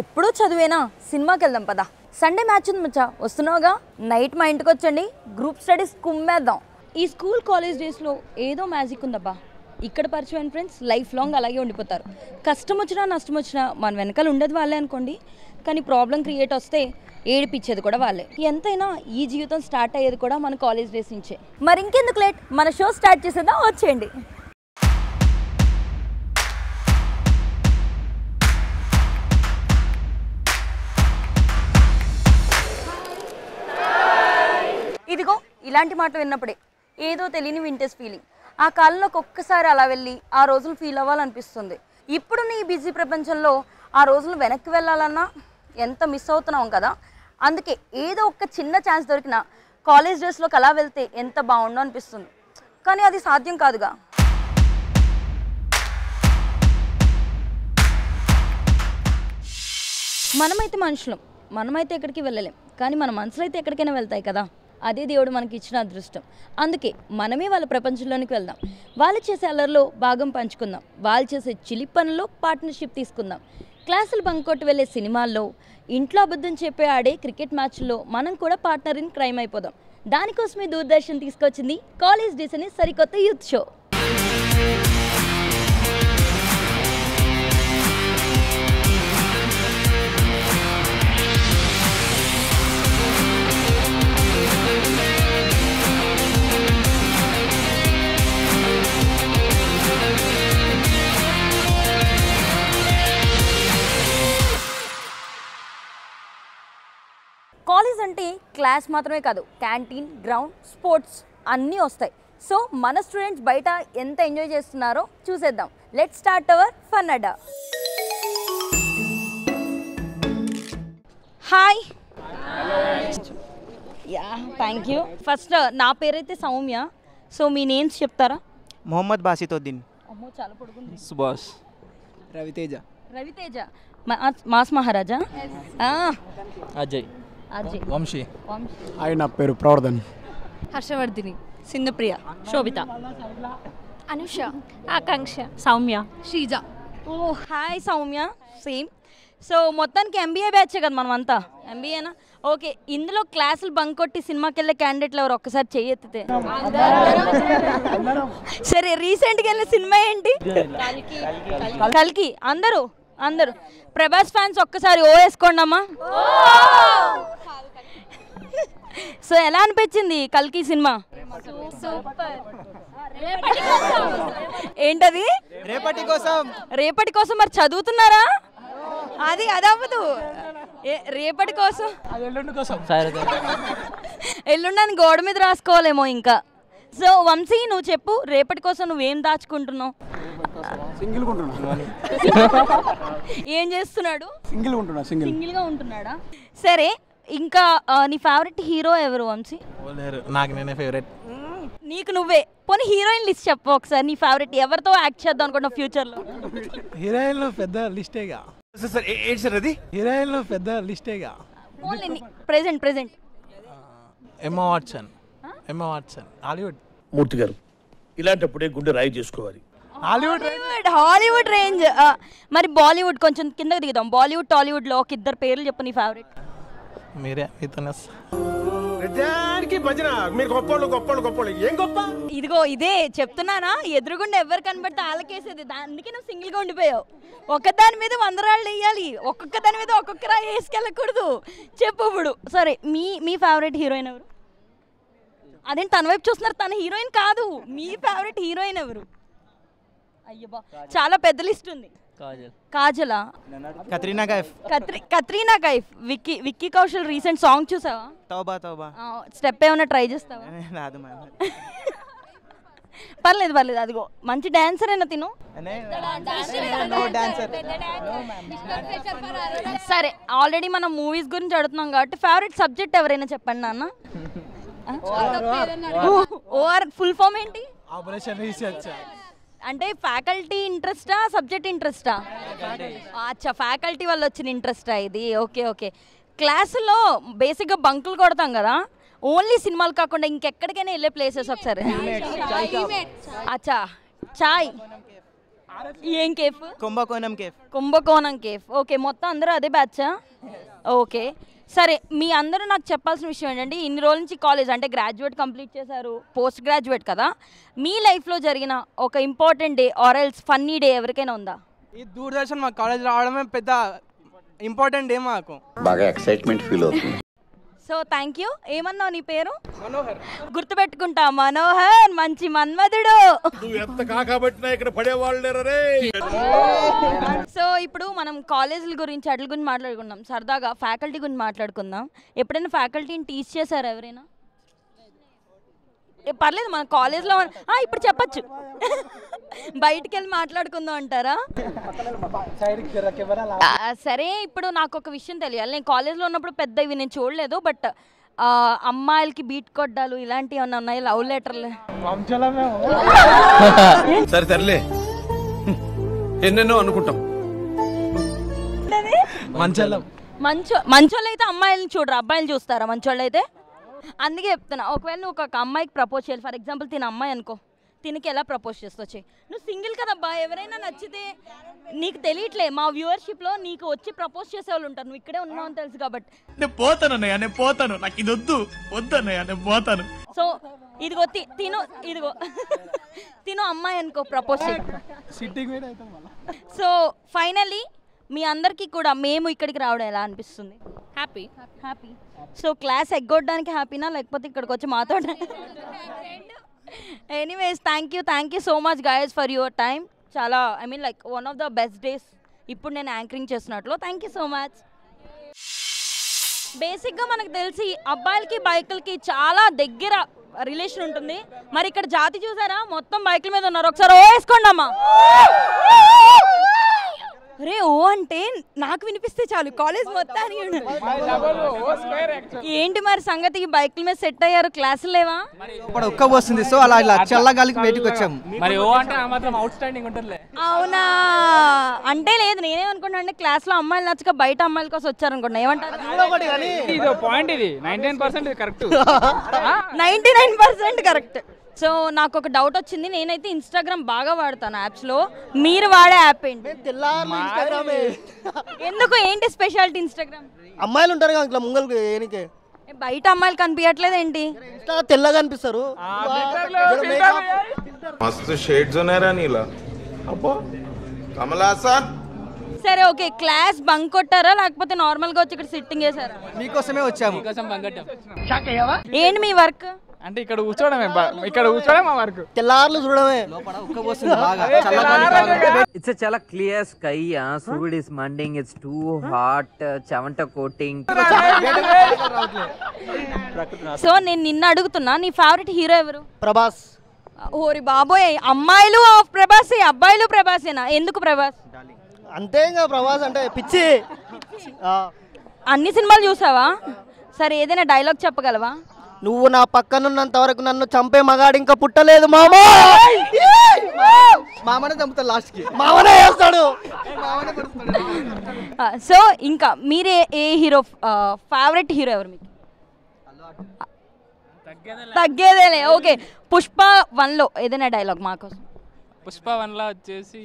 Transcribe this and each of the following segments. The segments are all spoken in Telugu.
ఎప్పుడూ చదివేనా సినిమాకి వెళ్దాం పదా. సండే మ్యాచ్ ఉంది మచ్చా, వస్తున్నావుగా? నైట్ మా ఇంటికి వచ్చండి, గ్రూప్ స్టడీస్ కుమ్మేద్దాం. ఈ స్కూల్ కాలేజ్ డేస్లో ఏదో మ్యాజిక్ ఉందబ్బా. ఇక్కడ పరిచయం ఫ్రెండ్స్ లైఫ్ లాంగ్ అలాగే ఉండిపోతారు. కష్టం వచ్చినా నష్టం వచ్చినా మన వెనకాల ఉండేది వాళ్ళే అనుకోండి. కానీ ప్రాబ్లం క్రియేట్ వస్తే ఏడిపించేది కూడా వాళ్ళే. ఎంతైనా ఈ జీవితం స్టార్ట్ అయ్యేది కూడా మన కాలేజ్ డేస్ నుంచే. మరి ఇంకెందుకు లేట్, మన షో స్టార్ట్ చేసేద్దాం, వచ్చేయండి. ఇదిగో ఇలాంటి మాట విన్నప్పుడే ఏదో తెలియని వింటేజ్ ఫీలింగ్. ఆ కాలంలోకి ఒక్కసారి అలా వెళ్ళి ఆ రోజులు ఫీల్ అవ్వాలనిపిస్తుంది. ఇప్పుడు నీ బిజీ ప్రపంచంలో ఆ రోజులు వెనక్కి వెళ్ళాలన్నా ఎంత మిస్ అవుతున్నాం కదా. అందుకే ఏదో ఒక చిన్న ఛాన్స్ దొరికినా కాలేజ్ డేస్లోకి అలా వెళ్తే ఎంత బాగుండో అనిపిస్తుంది. కానీ అది సాధ్యం కాదుగా. మనమైతే మనుషులం, మనమైతే ఎక్కడికి వెళ్ళలేం. కానీ మన మనసులు అయితే ఎక్కడికైనా వెళ్తాయి కదా. అదే దేవుడు మనకి ఇచ్చిన అదృష్టం. అందుకే మనమే వాళ్ళ ప్రపంచంలోనికి వెళ్దాం. వాళ్ళు చేసే అల్లరిలో భాగం పంచుకుందాం. వాళ్ళు చేసే చిలి పనుల్లో పార్ట్నర్షిప్ తీసుకుందాం. క్లాసులు బంక్ కొట్టి వెళ్ళే సినిమాల్లో, ఇంట్లో అబద్ధం చెప్పే ఆడే క్రికెట్ మ్యాచ్ల్లో మనం కూడా పార్ట్నర్ ఇన్ క్రైమ్ అయిపోదాం. దానికోసమే దూరదర్శన్ తీసుకొచ్చింది కాలేజ్ డేస్ అనే సరికొత్త యూత్ షో. కాలేజ్ అంటే క్లాస్ మాత్రమే కాదు, క్యాంటీన్, గ్రౌండ్, స్పోర్ట్స్ అన్నీ వస్తాయి. సో మన స్టూడెంట్స్ బయట ఎంత ఎంజాయ్ చేస్తున్నారో చూసేద్దాం. Let's start our fun Adda. Hi. Yeah, thank you. First నా పేరైతే సౌమ్య. సో మీ నేమ్స్ చెప్తారా? మొహమ్మద్ బాసితుద్దీన్. అమ్మో చాలా పొడుగుంది. సుభాష్. రవితేజ. రవితేజ. మాస్ మహారాజా. అజయ్. అజయ్. వంశీ. హాయ్, నా పేరు ప్రవర్ధన్. హర్షవర్ధిని. సింధుప్రియ. శోభిత. అనుష. ఆకాంక్ష. సౌమ్య. శ్రీజ. ఓ హాయ్ సౌమ్య. సేమ్. సో మొత్తానికి ఎంబీఏ బ్యాచే కదా మనం అంతా. ఎంబీఏనా? ఓకే. ఇందులో క్లాసులు బంక్ కొట్టి సినిమాకి వెళ్ళే క్యాండిడేట్లు ఎవరు ఒక్కసారి చెయ్యెత్తితే. సరే, రీసెంట్గా వెళ్ళిన సినిమా ఏంటి? కల్కి. అందరూ అందరూ ప్రభాస్ ఫ్యాన్స్ ఒక్కసారి ఓ వేసుకోండి అమ్మా. సో ఎలా అనిపించింది కల్కి సినిమా? ఏంటది? రేపటి కోసం. రేపటి కోసం. మరి చదువుతున్నారా? అది అవ్వదు. రేపటి కోసం, ఎల్లుండని గోడ మీద రాసుకోవాలేమో ఇంకా. సో వంశీ, నువ్వు చెప్పు, రేపటి కోసం నువ్వేం దాచుకుంటున్నావు? ఏం చేస్తున్నాడు? సింగిల్గా ఉంటున్నాడా? సరే, ఇంకా నీ ఫేవరెట్ హీరో ఎవరు వంశీ? నాకు నేనే ఫేవరెట్. నీకు నువ్వే. పోనీ హీరోయిన్ లిస్ట్ చెప్పు ఒకసారి. నీ ఫేవరెట్ ఎవరితో యాక్ట్ చేద్దాం అనుకుంటున్నావు ఫ్యూచర్లో? హీరోయిన్లో పెద్ద లిస్టేగా. హీరోయిన్లో పెద్ద లిస్టేగా. Present Emma Watson. Hollywood. Murthy garu, ఇలాంటప్పుడే గుండె రాయి చేసుకోవాలి. Hollywood range. మరి బాలీవుడ్ కొంచెం కిందకి దిగుదాం. బాలీవుడ్, టాలీవుడ్లో ఒక ఇద్దరు పేర్లు చెప్పు నీ ఫేవరెట్. మీరే మీతోనే. ఇదిగో ఇదే చెప్తున్నానా, ఎదురుగుండా ఎవరు కనబడితే వాళ్ళకేసేది. అందుకే నువ్వు సింగిల్గా ఉండిపోయావు. ఒక్కదాని మీద 100 రాళ్ళు వేయాలి, ఒక్కొక్క దాని మీద ఒక్కొక్క రాయి వేసుకెళ్ళకూడదు. చెప్పు ఇప్పుడు. సరే, మీ ఫేవరెట్ హీరోయిన్ ఎవరు? అదేంటి తన వైపు చూస్తున్నారు? తన హీరోయిన్ కాదు, మీ ఫేవరెట్ హీరోయిన్ ఎవరు? అయ్యబ్బా, చాలా పెద్ద లిస్ట్ ఉంది. కాజలా? కత్రీనా కైఫ్. విక్కీ కౌశల్ రీసెంట్ సాంగ్ చూసావా? తౌబా. స్టెప్ ఏమైనా ట్రై చేస్తావా? పర్లేదు. అదిగో మంచి డాన్సర్ అయినా తిను. సరే, ఆల్రెడీ మనం మూవీస్ గురించి అడుగుతున్నాం కాబట్టి ఫేవరెట్ సబ్జెక్ట్ ఎవరైనా చెప్పండి నాన్న. ఓఆర్ ఫుల్ ఫామ్ ఏంటి? Operation research. అంటే ఫ్యాకల్టీ ఇంట్రెస్టా, సబ్జెక్ట్ ఇంట్రెస్టా? అచ్చా, ఫ్యాకల్టీ వల్ల వచ్చిన ఇంట్రెస్టా ఇది? ఓకే. క్లాసులో బేసిక్గా బంకులు కొడతాం కదా, ఓన్లీ సినిమాలు కాకుండా ఇంకెక్కడికైనా వెళ్ళే ప్లేసెస్ ఒకసారి. అచ్చా, చాయ్. ఏం కేఫ్? కుంభకోణం కేఫ్. కుంభకోణం కేఫ్. ఓకే, మొత్తం అందరూ అదే బ్యాచా? ఓకే సరే, మీ అందరూ నాకు చెప్పాల్సిన విషయం ఏంటంటే ఇన్ని రోజుల నుంచి కాలేజ్ అంటే గ్రాడ్యుయేట్ కంప్లీట్ చేశారు, పోస్ట్ గ్రాడ్యుయేట్ కదా, మీ లైఫ్లో జరిగిన ఒక important day or else funny day ఎవరికైనా ఉందా? ఈ దూరదర్శన్ మా కాలేజ్ రావడమే పెద్ద ఇంపార్టెంట్ డే మాకు. బాగా ఎక్సైట్మెంట్ ఫీల్ అవుతుంది. So thank you. ఏమన్నావు నీ పేరు? మనోహర్. గుర్తుపెట్టుకుంటా, మనోహర్ మంచి మన్మధుడు. ఎంత కాకబట్టినా ఇక్కడ పడేవాళ్ళు రే. సో ఇప్పుడు మనం కాలేజీల గురించి వాటి గురించి మాట్లాడుకుందాం, సరదాగా ఫ్యాకల్టీ గురించి మాట్లాడుకుందాం. ఎప్పుడైనా ఫ్యాకల్టీని టీచ్ చేశారు ఎవరైనా? పర్లేదు, మన కాలేజ్లో ఇప్పుడు చెప్పచ్చు, బయటికి వెళ్ళి మాట్లాడుకుందాం అంటారా? సరే, ఇప్పుడు నాకు ఒక విషయం తెలియాలి. నేను కాలేజ్లో ఉన్నప్పుడు పెద్ద ఇవి నేను చూడలేదు, బట్ అమ్మాయిలకి బీట్ కొట్టాలు ఇలాంటివి ఏమన్నా ఉన్నాయి? లవ్ లెటర్లు? సరే తరలే, ఎన్నెన్నో అనుకుంటాం. మంచోళ్ళు అయితే అమ్మాయిలను చూడరు, అబ్బాయిలు చూస్తారా మంచోళ్ళు అయితే? అందుకే చెప్తున్నా, ఒకవేళ నువ్వు ఒక అమ్మాయికి ప్రపోజ్ చేయాలి, ఫర్ ఎగ్జాంపుల్ తిన అమ్మాయి అనుకో, తినకి ఎలా ప్రపోజ్ చేస్తూ వచ్చి? నువ్వు సింగిల్ కదబ్బా, ఎవరైనా నచ్చితే నీకు తెలియట్లే, మా వ్యూవర్షిప్లో నీకు వచ్చి ప్రపోజ్ చేసేవాళ్ళు ఉంటారు, నువ్వు ఇక్కడే ఉన్నావు అని తెలుసు కాబట్టి. నేను పోతాను అన్నయ్య, నేను పోతాను, నాకు ఇది వద్దన్నయ్య, నేను పోతాను. సో ఇదిగో ఇదిగో తిను అమ్మాయి అనుకో, ప్రపోజ్ చేయి. సో ఫైనల్లీ మీ అందరికీ కూడా మేము ఇక్కడికి రావడం ఎలా అనిపిస్తుంది? హ్యాపీ. సో క్లాస్ ఎగ్గొట్టడానికి హ్యాపీనా, లేకపోతే ఇక్కడికి వచ్చి మాతో? Anyways thank you so much guys for your time. చాలా I mean like one of the best days ఇప్పుడు నేను యాంకరింగ్ చేస్తున్నట్లు. Thank you so much. బేసిక్గా మనకు తెలిసి అబ్బాయిలకి బైకులకి చాలా దగ్గర రిలేషన్ ఉంటుంది. మరి ఇక్కడ జాతి చూసారా, మొత్తం బైకుల మీద ఉన్నారు. ఒకసారి ఓ వేసుకోండి అమ్మా. రే ఓ అంటే నాకు వినిపిస్తే చాలు, కాలేజ్ మొత్తానికి. ఏంటి మరి సంగతి, బైకుల మీద సెట్ అయ్యారు, క్లాసులు లేవా? ఇప్పుడు ఉక్కబోస్తుంది, సో అలా ఇలా చల్లగాలికి బయటకు వచ్చాము. మరి ఓ అంటే ఆ మాత్రం అవుట్ స్టాండింగ్ ఉంటుంది. అవునా? అంటే లేదు, నేనేమనుకుంటా అంటే క్లాస్లో అమ్మాయిలు నచ్చక బయట అమ్మాయిల కోసం వచ్చారనుకుంటున్నా. ఏమంటారు? పాయింట్ ఇది 99% కరెక్ట్. 99% కరెక్ట్. సో నాకు ఒక డౌట్ వచ్చింది, నేనైతే ఇన్స్టాగ్రామ్ బాగా వాడతాను యాప్స్లో, మీరు వాడే యాప్ ఏంటి? ఎందుకు, ఏంటి స్పెషాలిటీ ఇన్స్టాగ్రామ్? అమ్మాయిలు ఉంటారు కదా ఇట్లా ముంగల్కి ఏనికే, బయట అమ్మాయిలు కనిపించట్లేదు ఏంటి? తెల్లగా కనిపిస్తారు. మస్తు షేడ్స్ ఉన్నారా నీలా, అబ్బో కమలాసన్. సరే ఓకే, క్లాస్ బంక్ కొట్టారా లేకపోతే నార్మల్గా వచ్చి ఇక్కడ సిట్టింగ్ చేశారా? మీకోసమే వచ్చాము. ఏంటి మీ వర్క్? అంటే ఇక్కడ కూర్చోవడమే మా వర్క్. తెల్లార్లు చూడడమే. It's a chala clear sky. Surud is manding. It's too hot. Chavanta coating. So నేను నిన్న అడుగుతున్నా, నీ ఫేవరెట్ హీరో ఎవరు? ప్రభాస్. ఓరి బాబోయ్, అమ్మాయిలు ప్రభాసే, అబ్బాయిలు ప్రభాసేనా? ఎందుకు ప్రభాస్? అంతే ఇంకా ప్రభాస్ అంటే పిచ్చి. అన్ని సినిమాలు చూసావా? సరే ఏదైనా డైలాగ్ చెప్పగలవా? నువ్వు నా పక్కనున్నంత వరకు నన్ను చంపే మగాడు ఇంకా పుట్టలేదు మామా. మామనే చంపుతాడు లాస్ట్ కి, మామనే చేస్తాడు. సో ఇంకా మీరే ఏ హీరో ఫేవరెట్ హీరో ఎవరు మీకు? తగ్గేదేలే. ఓకే, పుష్ప 1లో ఏదైనా డైలాగ్ మాకోసం. పుష్ప 1లో వచ్చేసి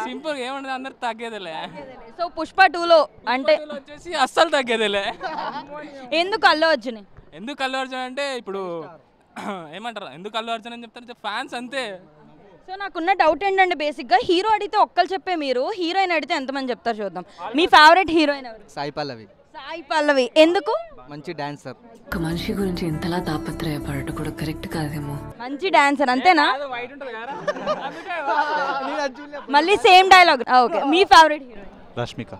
సింపుల్ ఏముండదు, అందరు తగ్గేదిలే. సో పుష్ప 2లో అంటే వచ్చేసి అస్సలు తగ్గేదిలే. ఎందుకు అల్లు అర్జున్? ఎందుకు అల్లు అర్జున్ అంటే ఇప్పుడు ఏమంటారు, ఎందుకు అల్లు అర్జున్ అని చెప్తారు, ఫ్యాన్స్ అంతే. సో నాకున్న డౌట్ ఏంటంటే, బేసిక్గా హీరో అడిగితే ఒక్కరు చెప్పే మీరు, హీరోయిన్ అడిగితే ఎంతమంది చెప్తారు చూద్దాం. మీ ఫేవరెట్ హీరోయిన్ ఎవరు? సాయి పల్లవి. సాయి పల్లవి. ఎందుకు? మంచి డాన్సర్. ఒక మనిషి గురించి ఇంతలా తాపత్రయపడటం కూడా కరెక్ట్ కాదేమో. మంచి డాన్సర్ అంతేనా? మళ్ళీ సేమ్ డైలాగ్. ఓకే, మీ ఫేవరెట్ హీరోయిన్? రష్మిక.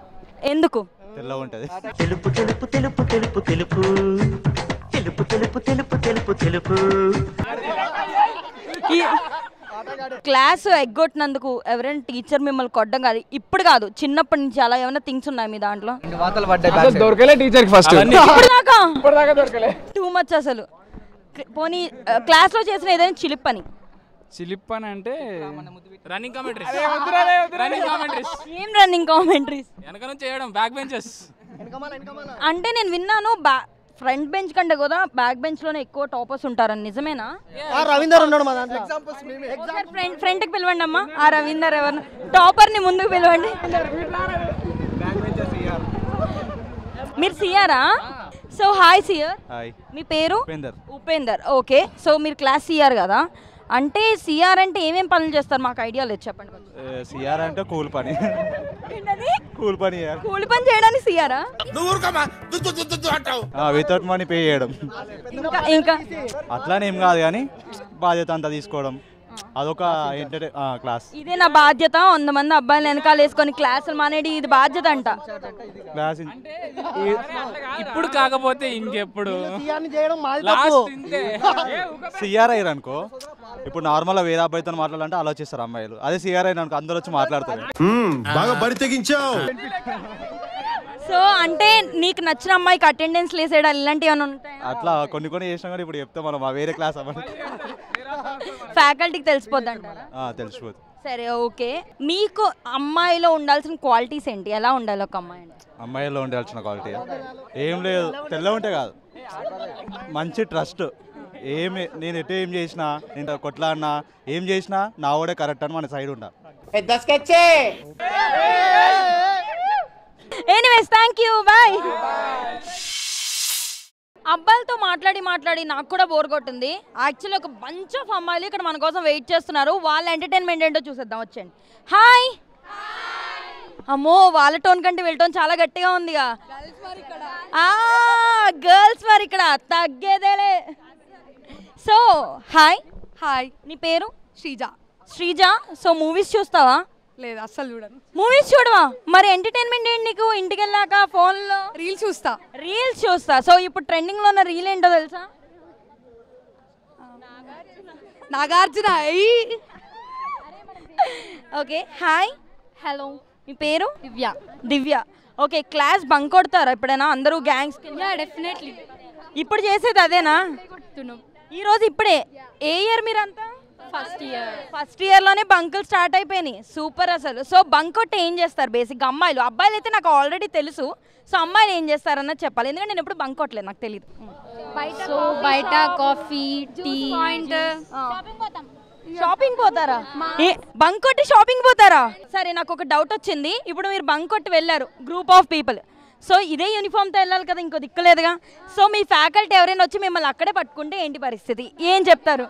ఎందుకు? తెల్లగా ఉంటది. తెలుపు తెలుపు తెలుపు తెలుపు తెలుపు తెలుపు తెలుపు తెలుపు తెలుపు తెలుపు. క్లాస్ ఎగ్గొట్టినందుకు ఎవరైనా టీచర్ మిమ్మల్ని కొట్టడం కాదు, ఇప్పుడు కాదు చిన్నప్పటి నుంచి అలా ఏమైనా థింగ్స్ ఉన్నాయి మీ దాంట్లో? దొరకలే టీచర్ ఫస్ట్, టూ మచ్ అసలు. పోనీ క్లాస్లో చేసిన ఏదైనా చిలిప్ అని? చిలిప్ అని అంటే రన్నింగ్ కామెంటరీస్. ఏం రన్నింగ్ కామెంటరీస్? వెనక నుంచి చేయడం, బ్యాక్ బెంచెస్. అంటే నేను విన్నాను ఫ్రంట్ బెంచ్ కంటే కూడా బ్యాక్ బెంచ్ లోనే ఎక్కువ టాపర్స్ ఉంటారని నిజమేనా? రవీందర్ ఉన్నాడు మా దాంట్లో. ఫ్రంట్కి పిలవండి అమ్మా. ఆ రవీందర్ ఎవరు టాపర్ ని ముందుకు పిలవండి. మీరు సిఆరా? So hi CR. మీ పేరు? ఉపేందర్. ఓకే, సో మీరు క్లాస్ సిఆర్ కదా, అంటే సిఆర్ అంటే ఏమేం పనులు చేస్తారు మాకు ఐడియా లేదు, చెప్పండి. సిఆర్ అంటే కూలి పని. కూలి పని చేయడానికి సిఆరా? వితౌట్ మనీ పే చేయడం. ఇంకా అట్లానే ఏం కాదు కానీ బాధ్యత అంతా తీసుకోవడం, అదొక క్లాస్. ఇదే నా బాధ్యత, 100 మంది అబ్బాయిలు వెనకాల వేసుకొని క్లాసులు మానేది, ఇది బాధ్యత అంట. క్లాస్ ఇప్పుడు కాకపోతే ఇంకెప్పుడు సిఆర్ అయ్యారు అనుకో, ఇప్పుడు నార్మల్ గా వేరే అబ్బాయితో మాట్లాడాలంటే ఆలోచిస్తారు అమ్మాయిలు. అదే సిఆర్ అయినా అనుకో అందరూ వచ్చి మాట్లాడతారు. బాగా బరి తెగించావు. సో అంటే నీకు నచ్చిన అమ్మాయికి అటెండెన్స్ లేసేయడం ఇలాంటివి ఏమైనా ఉంటాయి? అట్లా కొన్ని చేసినా కానీ ఇప్పుడు చెప్తే మనం వేరే క్లాస్ అవ్వాలి, ఫ్యాకల్టీకి తెలిసిపోద్ది అంటారా? తెలిసిపోద్ది. సరే, ఓకే. మీకు అమ్మాయిలో ఉండాల్సిన క్వాలిటీస్ ఏంటి? ఎలా ఉండాలి ఒక అమ్మాయి? అమ్మాయిలో ఉండాల్సిన క్వాలిటీ ఏం లేదు, తెల్ల ఉంటే కాదు, మంచి ట్రస్ట్. నేను ఎటు ఏం చేసినా, నేను కొట్లాడినా ఏం చేసినా నా ఓడే కరెక్ట్ అని మన సైడ్ ఉండాలి. Anyways thank you, bye. అబ్బాయిలతో మాట్లాడి నాకు కూడా బోర్ కొట్టింది. యాక్చువల్లీ ఒక బంచ్ ఆఫ్ అమ్మాయిలు ఇక్కడ మన కోసం వెయిట్ చేస్తున్నారు. వాళ్ళ ఎంటర్టైన్మెంట్ ఏంటో చూసేద్దాం, వచ్చేయండి. హాయ్. అమ్మో, వాళ్ళ టోన్ కంటే వీళ్ళ టోన్ చాలా గట్టిగా ఉందిగా. గర్ల్స్ మరి ఇక్కడ తగ్గేదేలే. So hi. హాయ్. నీ పేరు? శ్రీజ. సో మూవీస్ చూస్తావా? లేదు, అస్సలు చూడను. మూవీస్ చూడవా? మరి ఎంటర్టైన్మెంట్ ఏంటి నీకు? ఇంటికి వెళ్ళాక ఫోన్లో రీల్స్ చూస్తా. సో ఇప్పుడు ట్రెండింగ్ లో ఉన్న రీల్ ఏంటో తెలుసా? నాగార్జున. Okay, hi. హలో. మీ పేరు? దివ్య. ఓకే, క్లాస్ బంక్ కొడతారా ఎప్పుడైనా అందరూ గ్యాంగ్స్? డెఫినెట్లీ. ఇప్పుడు చేసేది అదేనా? ఈ రోజు ఇప్పుడే. ఏ ఇయర్ మీరంతా? ఫస్ట్ ఇయర్ లోనే బంకులు స్టార్ట్ అయిపోయినాయి. సూపర్ అసలు. సో బంక్ కొట్టి ఏం చేస్తారు బేసిక్గా అమ్మాయిలు? అబ్బాయిలు అయితే నాకు ఆల్రెడీ తెలుసు. సో అమ్మాయిలు ఏం చేస్తారన్నది చెప్పాలి, ఎందుకంటే నేను ఎప్పుడు బంక్ కొట్టలేదు, నాకు తెలియదు. బయట కాఫీ, టీ పాయింట్, షాపింగ్ పోతారా? బంక్ కొట్టి షాపింగ్ పోతారా? సరే, నాకు ఒక డౌట్ వచ్చింది. ఇప్పుడు మీరు బంక్ కొట్టి వెళ్ళారు, గ్రూప్ ఆఫ్ పీపుల్. సో ఇదే యూనిఫామ్తో వెళ్ళాలి కదా, ఇంకో దిక్కులేదుగా. సో మీ ఫ్యాకల్టీ ఎవరైనా వచ్చి మిమ్మల్ని అక్కడే పట్టుకుంటే ఏంటి పరిస్థితి? ఏం చెప్తారు?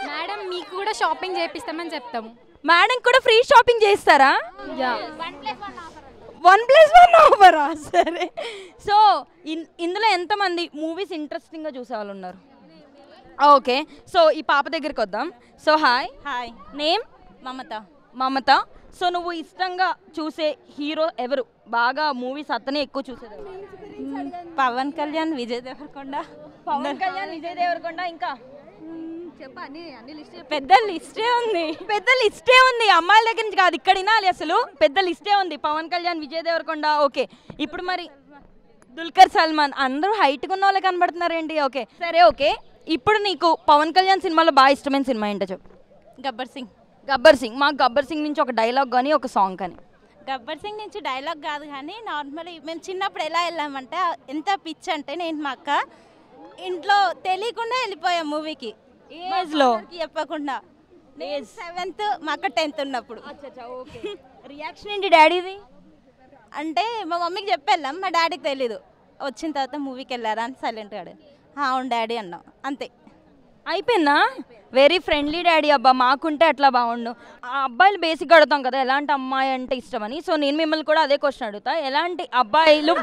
మేడం మీకు కూడా షాపింగ్ చేపిస్తామని చెప్తాము. మేడం కూడా ఫ్రీ షాపింగ్ చేస్తారా? 1+1 ఆఫరా? సరే. సో ఇందులో ఎంతమంది మూవీస్ ఇంట్రెస్టింగ్గా చూసే వాళ్ళు ఉన్నారు? ఓకే, సో ఈ పాప దగ్గరికి వద్దాం. So hi. నేమ్? మమత. సో నువ్వు ఇష్టంగా చూసే హీరో ఎవరు? బాగా మూవీస్ అతనే ఎక్కువ చూసేది? పవన్ కళ్యాణ్, విజయ్ దేవరకొండ. ఇంకా పెద్ద లిస్టే ఉంది. అమ్మాయిల దగ్గర నుంచి కాదు, ఇక్కడ వినాలి అసలు. పెద్ద లిస్టే ఉంది. పవన్ కళ్యాణ్, విజయ్ దేవరకొండ. ఓకే, ఇప్పుడు మరి దుల్కర్ సల్మాన్, అందరూ హైట్గా ఉన్న వాళ్ళే కనబడుతున్నారు ఏంటి? ఓకే, సరే. ఓకే, ఇప్పుడు నీకు పవన్ కళ్యాణ్ సినిమాలో బాగా ఇష్టమైన సినిమా ఏంటో చెప్పు. గబ్బర్ సింగ్. మాకు గబ్బర్ సింగ్ నుంచి ఒక డైలాగ్ కానీ ఒక సాంగ్ కానీ. గబ్బర్ సింగ్ నుంచి డైలాగ్ కాదు కానీ నార్మల్ మేము చిన్నప్పుడు ఎలా వెళ్ళామంటే, ఎంత పిచ్ అంటే నేను మా అక్క ఇంట్లో తెలియకుండా వెళ్ళిపోయాం మూవీకి. ఏజ్లో చెప్పకుండా. 7th, మా అక్క 10th ఉన్నప్పుడు. ఓకే, రియాక్షన్ ఏంటి డాడీది? అంటే మా మమ్మీకి చెప్పెళ్ళాం, మా డాడీకి తెలీదు. వచ్చిన తర్వాత మూవీకి వెళ్ళారా అని సైలెంట్గా అవును డాడీ అన్నాం, అంతే. అయిపోయిందా? Very friendly daddy. అబ్బా, మాకుంటే అట్లా బాగుండు. ఆ అబ్బాయిలు బేసిక్గా అడుగుతాం కదా ఎలాంటి అమ్మాయి అంటే ఇష్టమని. సో నేను మిమ్మల్ని కూడా అదే క్వశ్చన్ అడుగుతా, ఎలాంటి అబ్బాయిలు?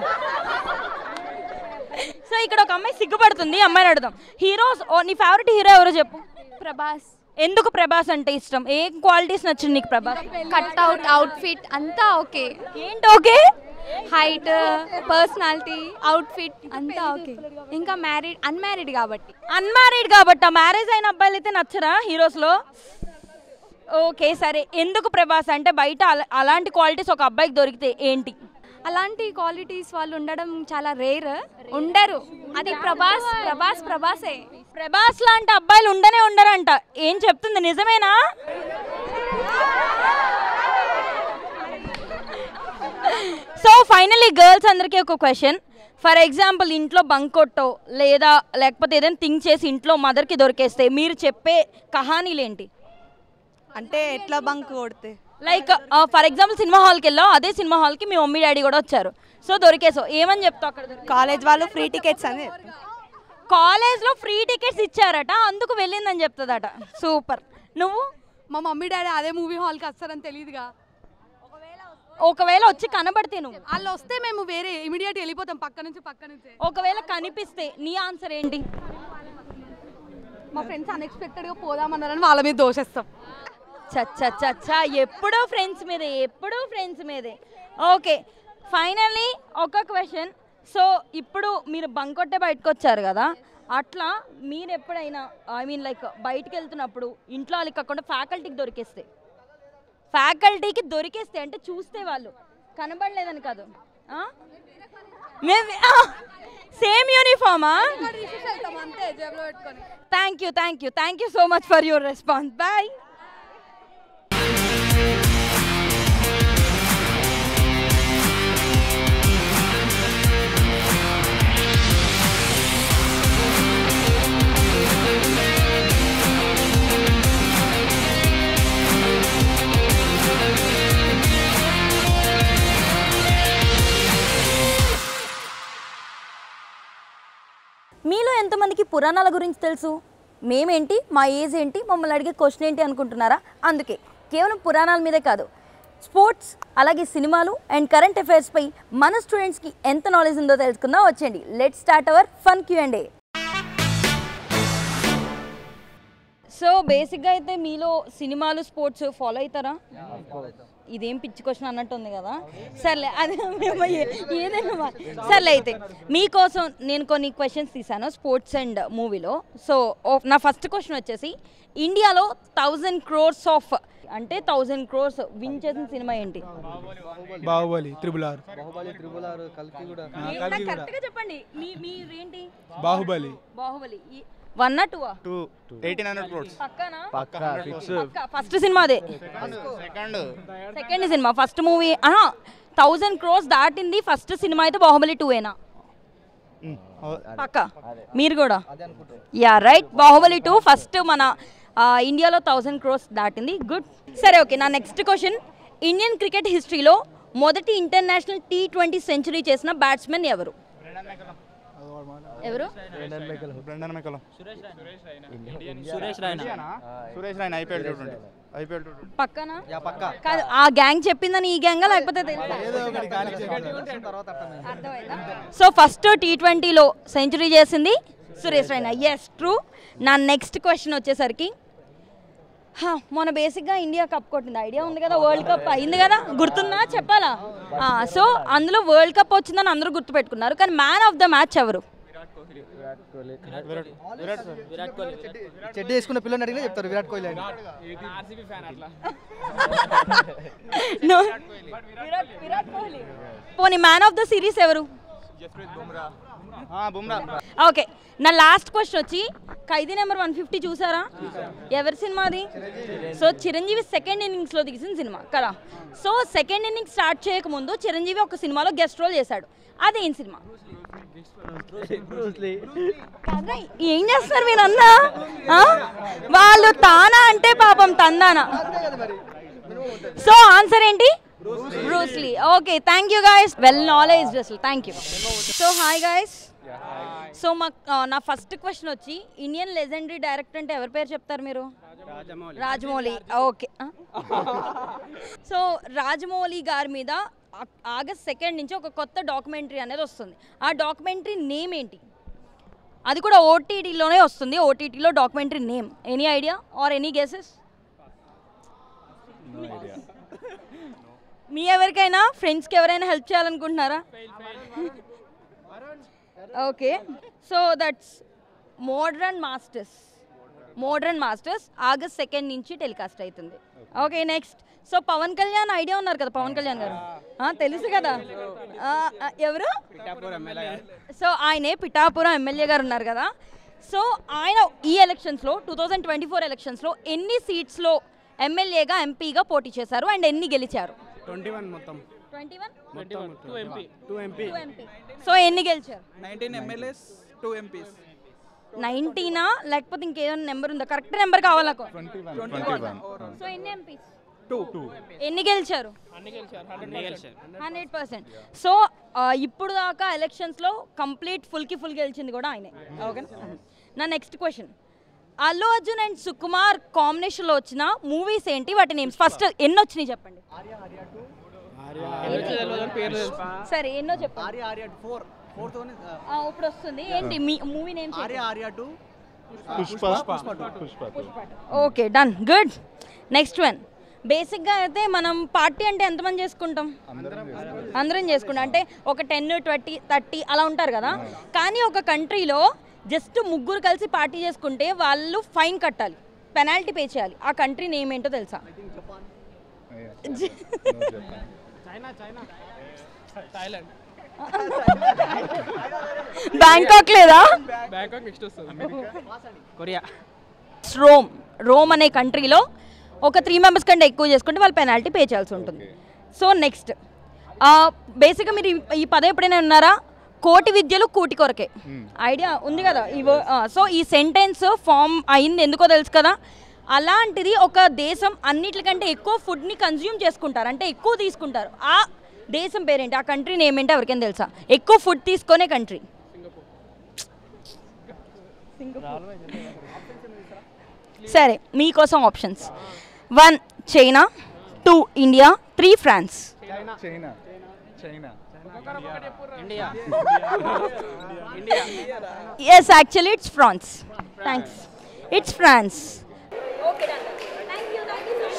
సో ఇక్కడ ఒక అమ్మాయి సిగ్గుపడుతుంది, అమ్మాయిని అడుగుదాం. హీరోస్, నీ ఫేవరెట్ హీరో ఎవరో చెప్పు. ప్రభాస్. ఎందుకు ప్రభాస్ అంటే ఇష్టం? ఏ క్వాలిటీస్ నచ్చింది నీకు ప్రభాస్? కట్అవుట్, అవుట్ఫిట్ అంతా ఓకే. ఏంటి ఓకే? హైట్, పర్సనాలిటీ, అవుట్ఫిట్ అంతా ఓకే. ఇంకా అన్మ్యారీడ్ కాబట్టి. మ్యారేజ్ అయిన అబ్బాయిలు అయితే నచ్చరా హీరోస్లో? ఓకే, సరే. ఎందుకు ప్రభాస్ అంటే బయట అలాంటి క్వాలిటీస్ ఒక అబ్బాయికి దొరికితే ఏంటి? అలాంటి క్వాలిటీస్ వాళ్ళు ఉండడం చాలా రేర్. ఉండరు. అది ప్రభాసే. ప్రభాస్ లాంటి అబ్బాయిలు ఉండరంట. ఏం చెప్తుంది, నిజమేనా? సో ఫైనలీ గర్ల్స్ అందరికీ ఒక క్వశ్చన్. ఫర్ ఎగ్జాంపుల్ ఇంట్లో బంక్ కొట్టో లేకపోతే ఏదైనా థింక్ చేసి ఇంట్లో మదర్కి దొరికేస్తే మీరు చెప్పే కహానీలేంటి? అంటే ఎట్లా బంక్ కొడితే లైక్ ఫర్ ఎగ్జాంపుల్ సినిమా హాల్కి వెళ్ళావు, అదే సినిమా హాల్కి మీ మమ్మీ డాడీ కూడా వచ్చారు, సో దొరికేసావు, ఏమని చెప్తావు అక్కడ? కాలేజ్ వాళ్ళు ఫ్రీ టికెట్స్ అని కాలేజ్లో ఫ్రీ టికెట్స్ ఇచ్చారట, అందుకు వెళ్ళిందని చెప్తుందట. సూపర్. నువ్వు? మా మమ్మీ డాడీ అదే మూవీ హాల్కి వస్తారని తెలియదుగా. ఒకవేళ వచ్చి కనబడితే నువ్వు? వాళ్ళు వస్తే మేము వేరే ఇమీడియట్ వెళ్ళిపోతాం పక్క నుంచి. ఒకవేళ కనిపిస్తే నీ ఆన్సర్ ఏంటి? మా ఫ్రెండ్స్ అన్ఎక్స్పెక్టెడ్గా పోదామన్నారని వాళ్ళ మీద దోషేస్తాం. చచ్చా ఎప్పుడో ఫ్రెండ్స్ మీదే. ఓకే, ఫైనల్లీ ఒక క్వశ్చన్. సో ఇప్పుడు మీరు బంక్ కొట్టే బయటకు వచ్చారు కదా, అట్లా మీరు ఎప్పుడైనా ఐ మీన్ లైక్ బయటకు వెళ్తున్నప్పుడు ఇంట్లో వాళ్ళకి కాకుండా ఫ్యాకల్టీకి దొరికేస్తే అంటే చూస్తే వాళ్ళు కనబడలేదని కాదు, సేమ్ యూనిఫామా? Thank you so much for your response. Bye. మీలో ఎంతమందికి పురాణాల గురించి తెలుసు? మేమేంటి, మా ఏజ్ ఏంటి, మమ్మల్ని అడిగే క్వశ్చన్ ఏంటి అనుకుంటున్నారా? అందుకే కేవలం పురాణాల మీదే కాదు, స్పోర్ట్స్ అలాగే సినిమాలు అండ్ కరెంట్ అఫైర్స్పై మన స్టూడెంట్స్కి ఎంత నాలెడ్జ్ ఉందో తెలుసుకుందాం. వచ్చేయండి, let's start our fun Q&A. So బేసిక్గా అయితే మీలో సినిమాలు స్పోర్ట్స్ ఫాలో అవుతారా? ఇదేం పిచ్చి క్వశ్చన్ అన్నట్టు ఉంది కదా. సర్లే, అదే ఏదైనా సర్లే. అయితే మీకోసం నేను కొన్ని క్వశ్చన్స్ తీసాను స్పోర్ట్స్ అండ్ మూవీలో. సో నా ఫస్ట్ క్వశ్చన్ వచ్చేసి, ఇండియాలో 1000 crores అంటే 1000 crores విన్ చేసిన సినిమా ఏంటి? Baahubali, triple R. కరెక్ట్గా చెప్పండి. మీరేంటి? బాహుబలి 1 or 2? 1800 crores. పక్కా. ఫస్ట్ సినిమా అదే. సెకండ్ సినిమా. ఫస్ట్ మూవీ 1000 crores దాటింది ఫస్ట్ సినిమా అయితే బాహుబలి 2ఏనా? పక్కా. మీరు కూడా? యా రైట్, బాహుబలి 2 ఫస్ట్ మన ఇండియాలో 1000 crores దాటింది. గుడ్. సరే, ఓకే. నా నెక్స్ట్ క్వశ్చన్, ఇండియన్ క్రికెట్ హిస్టరీలో మొదటి ఇంటర్నేషనల్ T20 సెంచరీ చేసిన బ్యాట్స్మెన్ ఎవరు? పక్కనా? కాదు, ఆ గ్యాంగ్ చెప్పిందని ఈ గ్యాంగా లేకపోతే సో ఫస్ట్ T20లో సెంచరీ చేసింది సురేష్ రైనా. Yes, true. నా నెక్స్ట్ క్వశ్చన్ వచ్చేసరికి, మొన్న బేసిక్గా ఇండియా కప్ కొట్టింది, ఐడియా ఉంది కదా, వరల్డ్ కప్ అయింది కదా, గుర్తుందా? చెప్పాలా? సో అందులో వరల్డ్ కప్ వచ్చిందని అందరూ గుర్తుపెట్టుకున్నారు, కానీ మ్యాన్ ఆఫ్ ద మ్యాచ్ ఎవరు? చెడ్డీ వేసుకున్న పిల్లని అడిగినా చెప్తారు విరాట్ కోహ్లీ అని. పోనీ మ్యాన్ ఆఫ్ ద సిరీస్ ఎవరు? ఓకే. నా లాస్ట్ క్వశ్చన్ వచ్చి, ఖైదీ నెంబర్ 150 చూసారా? ఎవరి సినిమా అది? సో చిరంజీవి సెకండ్ ఇన్నింగ్స్లో తీసిన సినిమా కదా. సో సెకండ్ ఇన్నింగ్స్ స్టార్ట్ చేయకముందు చిరంజీవి ఒక సినిమాలో గెస్ట్ రోల్ చేశాడు, అదేం సినిమా? ఏం చేస్తున్నారు మీరు అన్నా? వాళ్ళు తానా అంటే పాపం తందానా. సో ఆన్సర్ ఏంటి? Bruce Lee. Okay, thank you guys, well knowledge అసలు. Thank you. So hi guys. So నా ఫస్ట్ క్వశ్చన్ వచ్చి, ఇండియన్ లెజెండరీ డైరెక్టర్ అంటే ఎవరి పేరు చెప్తారు మీరు? రాజమౌళి. ఓకే. సో రాజమౌళి గారి మీద August 2 నుంచి ఒక కొత్త డాక్యుమెంటరీ అనేది వస్తుంది. ఆ డాక్యుమెంటరీ నేమ్ ఏంటి? అది కూడా ఓటీటీలోనే వస్తుంది. ఓటీటీలో documentary name any idea or any guesses? మీ ఎవరికైనా ఫ్రెండ్స్కి ఎవరైనా హెల్ప్ చేయాలనుకుంటున్నారా? Okay. So that's Modern Masters August 2 నుంచి టెలికాస్ట్ అవుతుంది. Okay, next. So Pawan Kalyan idea ఉన్నారు కదా, పవన్ కళ్యాణ్ గారు తెలుసు కదా, ఎవరు? సో ఆయనే పిఠాపురం ఎమ్మెల్యే గారు ఉన్నారు కదా. సో ఆయన ఈ ఎలక్షన్స్లో 2024 ఎలక్షన్స్లో ఎన్ని సీట్స్లో ఎమ్మెల్యేగా ఎంపీగా పోటీ చేశారు అండ్ ఎన్ని గెలిచారు? 21 మొత్తం. సో ఎన్ని గెలిచారు? 19 MLAs 2 MPs. 19 లేకపోతే ఇంకేదైనా నెంబర్ ఉందా? కరెక్ట్ నెంబర్ కావాలి నాకు. 21. సో ఎన్ని ఎంపీస్? 2. ఎన్ని గెలిచారు? 100%. సో ఇప్పుడు దాకా ఎలక్షన్స్లో కంప్లీట్ ఫుల్ గెలిచింది కూడా ఆయనే. ఓకేనా? నా next question, Allu Arjun and Sukumar కాంబినేషన్లో వచ్చిన మూవీస్ ఏంటి? వాటి నేమ్స్ ఫస్ట్ ఎన్ని వచ్చినాయి చెప్పండి. సరే ఎన్నో చెప్పండి. ఇప్పుడు వస్తుంది ఏంటి మీ movie names? Okay done, good. Next one, బేసిక్గా అయితే మనం పార్టీ అంటే ఎంతమంది చేసుకుంటాం? అందరం చేసుకుంటాం. అంటే ఒక 10, 20, 30 అలా ఉంటారు కదా. కానీ ఒక కంట్రీలో జస్ట్ ముగ్గురు కలిసి పార్టీ చేసుకుంటే వాళ్ళు ఫైన్ కట్టాలి, పెనాల్టీ పే చేయాలి. ఆ కంట్రీ నేమ్ ఏంటో తెలుసా? బ్యాంకాక్ లేదా? రోమ్ అనే కంట్రీలో ఒక 3 మెంబర్స్ కంటే ఎక్కువ చేసుకుంటే వాళ్ళు పెనాల్టీ పే చేయాల్సి ఉంటుంది. సో నెక్స్ట్, బేసిక్గా మీరు ఈ పదం ఎప్పుడైనా ఉన్నారా? కోటి విద్యలు కూటి కొరకే. ఐడియా ఉంది కదా? సో ఈ సెంటెన్స్ ఫామ్ అయింది ఎందుకో తెలుసు కదా. అలాంటిది ఒక దేశం అన్నిటికంటే ఎక్కువ ఫుడ్ని కన్జ్యూమ్ చేసుకుంటారు, అంటే ఎక్కువ తీసుకుంటారు. ఆ దేశం పేరేంటి? ఆ కంట్రీ నేమ్ ఏంటి? ఎవరికైనా తెలుసా? ఎక్కువ ఫుడ్ తీసుకునే కంట్రీ. సరే మీకోసం options: 1 China, 2 India, 3 France. Yes, actually it's France. Thanks. It's France. Okay, done. Thank you so much.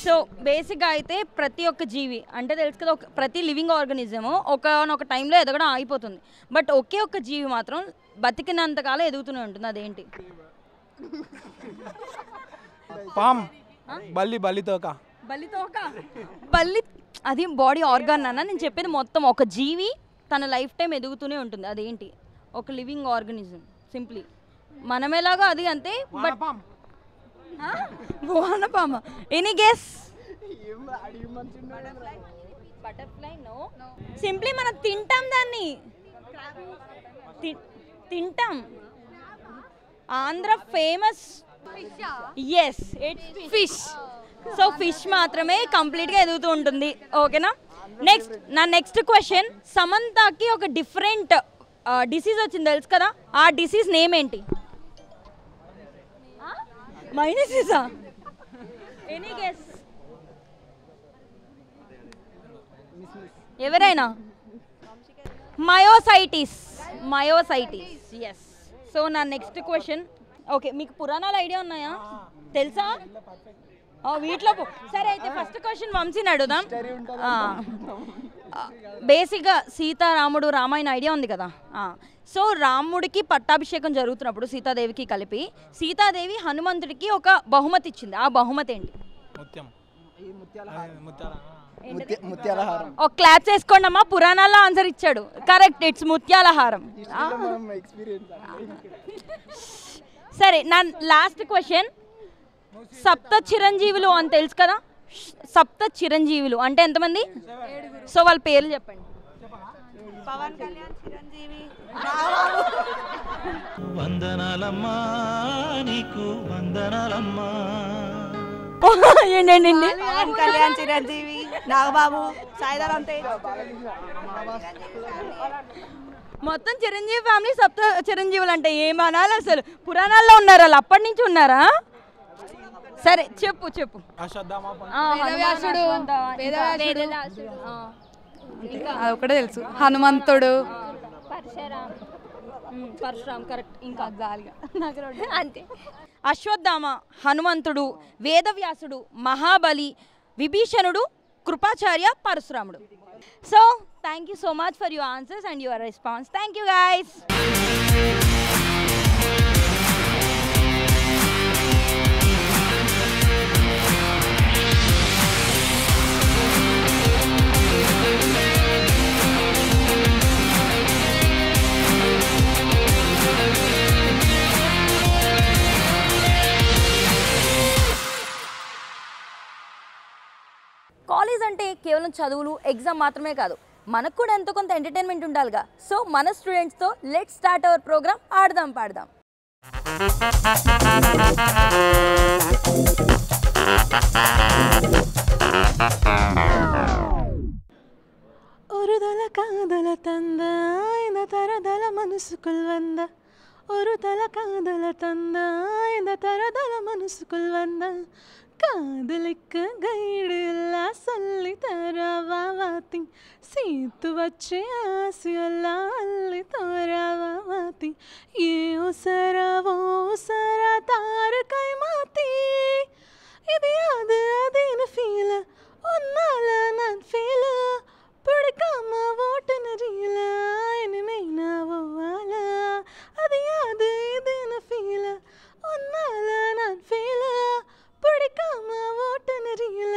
So బేసిక్గా అయితే ప్రతి ఒక్క జీవి అంటే తెలుసు కదా, ప్రతి లివింగ్ ఆర్గానిజము ఒక టైంలో ఎదగడం ఆగిపోతుంది. బట్ ఒకే ఒక్క జీవి మాత్రం బతికినంతకాలం ఎదుగుతూనే ఉంటుంది. అదేంటి? పామ్. బల్లితోక. బల్లి అది బాడీ ఆర్గాన్ అన్న. నేను చెప్పేది మొత్తం ఒక జీవి తన లైఫ్ టైం ఎదుగుతూనే ఉంటుంది. అదేంటి? ఒక లివింగ్ ఆర్గానిజం. సింప్లీ మనం ఎలాగో అది అంతే. బట్ వానపామ. Any guess? Butterfly? No. Simply మనం తింటాం దాన్ని, తింటాం. Andhra famous. Yes, it's fish. So fish మాత్రమే కంప్లీట్గా ఎదుగుతూ ఉంటుంది. ఓకేనా? నెక్స్ట్, నా నెక్స్ట్ క్వశ్చన్, సమంతకి ఒక డిఫరెంట్ డిసీజ్ వచ్చింది తెలుసు కదా. ఆ డిసీజ్ నేమ్ ఏంటి? మైనసిసా? Any guess? ఎవరైనా? మయోసైటిస్. ఎస్. సో నా నెక్స్ట్ క్వశ్చన్, ఓకే మీకు పురాణాలు ఐడియా ఉన్నాయా? తెలుసా? వీటిలో సరే అయితే ఫస్ట్ క్వశ్చన్ వంశీని అడుగుదాం. బేసిక్గా సీతారాముడు రామాయణ ఐడియా ఉంది కదా. సో రాముడికి పట్టాభిషేకం జరుగుతున్నప్పుడు సీతాదేవికి కలిపి సీతాదేవి హనుమంతుడికి ఒక బహుమతి ఇచ్చింది. ఆ బహుమతి ఏంటి? ఒక క్లాప్స్ వేసుకోండి అమ్మా. పురాణాల్లో ఆన్సర్ ఇచ్చాడు. కరెక్ట్, ఇట్స్ ముత్యాలహారం. సరే నా లాస్ట్ క్వశ్చన్, సప్త చిరంజీవులు అని తెలుసు కదా. సప్త చిరంజీవులు అంటే ఎంతమంది? సో వాళ్ళ పేర్లు చెప్పండి. పవన్ కళ్యాణ్ చిరంజీవి. వందనాలమ్మా నీకు వందనాలమ్మా. ఏంటండి? పవన్ కళ్యాణ్ చిరంజీవి, నాగబాబు, సాయిధరం తేజ్. మొత్తం చిరంజీవి ఫ్యామిలీ సప్త చిరంజీవులు అంటే ఏమనాలి అసలు? పురాణాల్లో ఉన్నారు వాళ్ళు, అప్పటి నుంచి ఉన్నారా? సరే చెప్పు. ఒకటే తెలుసు, హనుమంతుడు, పరశురామ్. కరెక్ట్. ఇంకా అంతే. అశ్వత్థామ, హనుమంతుడు, వేదవ్యాసుడు, మహాబలి, విభీషణుడు, కృపాచార్య, పరశురాముడు. So thank you so much for your answers and your response. Thank you guys. College అంటే కేవలం కేవలం చదువులు ఎగ్జామ్ మాత్రమే కాదు, మనకు కూడా ఎంతో కొంత ఎంటర్టైన్మెంట్ ఉండాలిగా. సో మన స్టూడెంట్స్తో లెట్స్ స్టార్ట్ అవర్ ప్రోగ్రామ్ ఆడదాం పాడదాం. ஒருதல காதல தந்த இந்த தரதல மனசுக்குள் வந்த ஒருதல காதல தந்த இந்த தரதல மனசுக்குள் வந்த காதலிக்கு கைடு எல்லாம் சொல்லி தரவாத்தி சீத்து வச்சு ஆசையெல்லாம் அள்ளி தரவாத்தி ஏ உசரவோ உசர தாரு கை மாத்தி இது அது அதுன்னு ஃபீல் ஒன்னால நான் ஃபீல் பிடிக்காம ஓட்டுன ரீல இனிமே நான் வாழ அது யாது இதுன்னு ஃபீல் ஒன்னால நான் ஃபீல் பிடிக்காம ஓட்டுன ரீல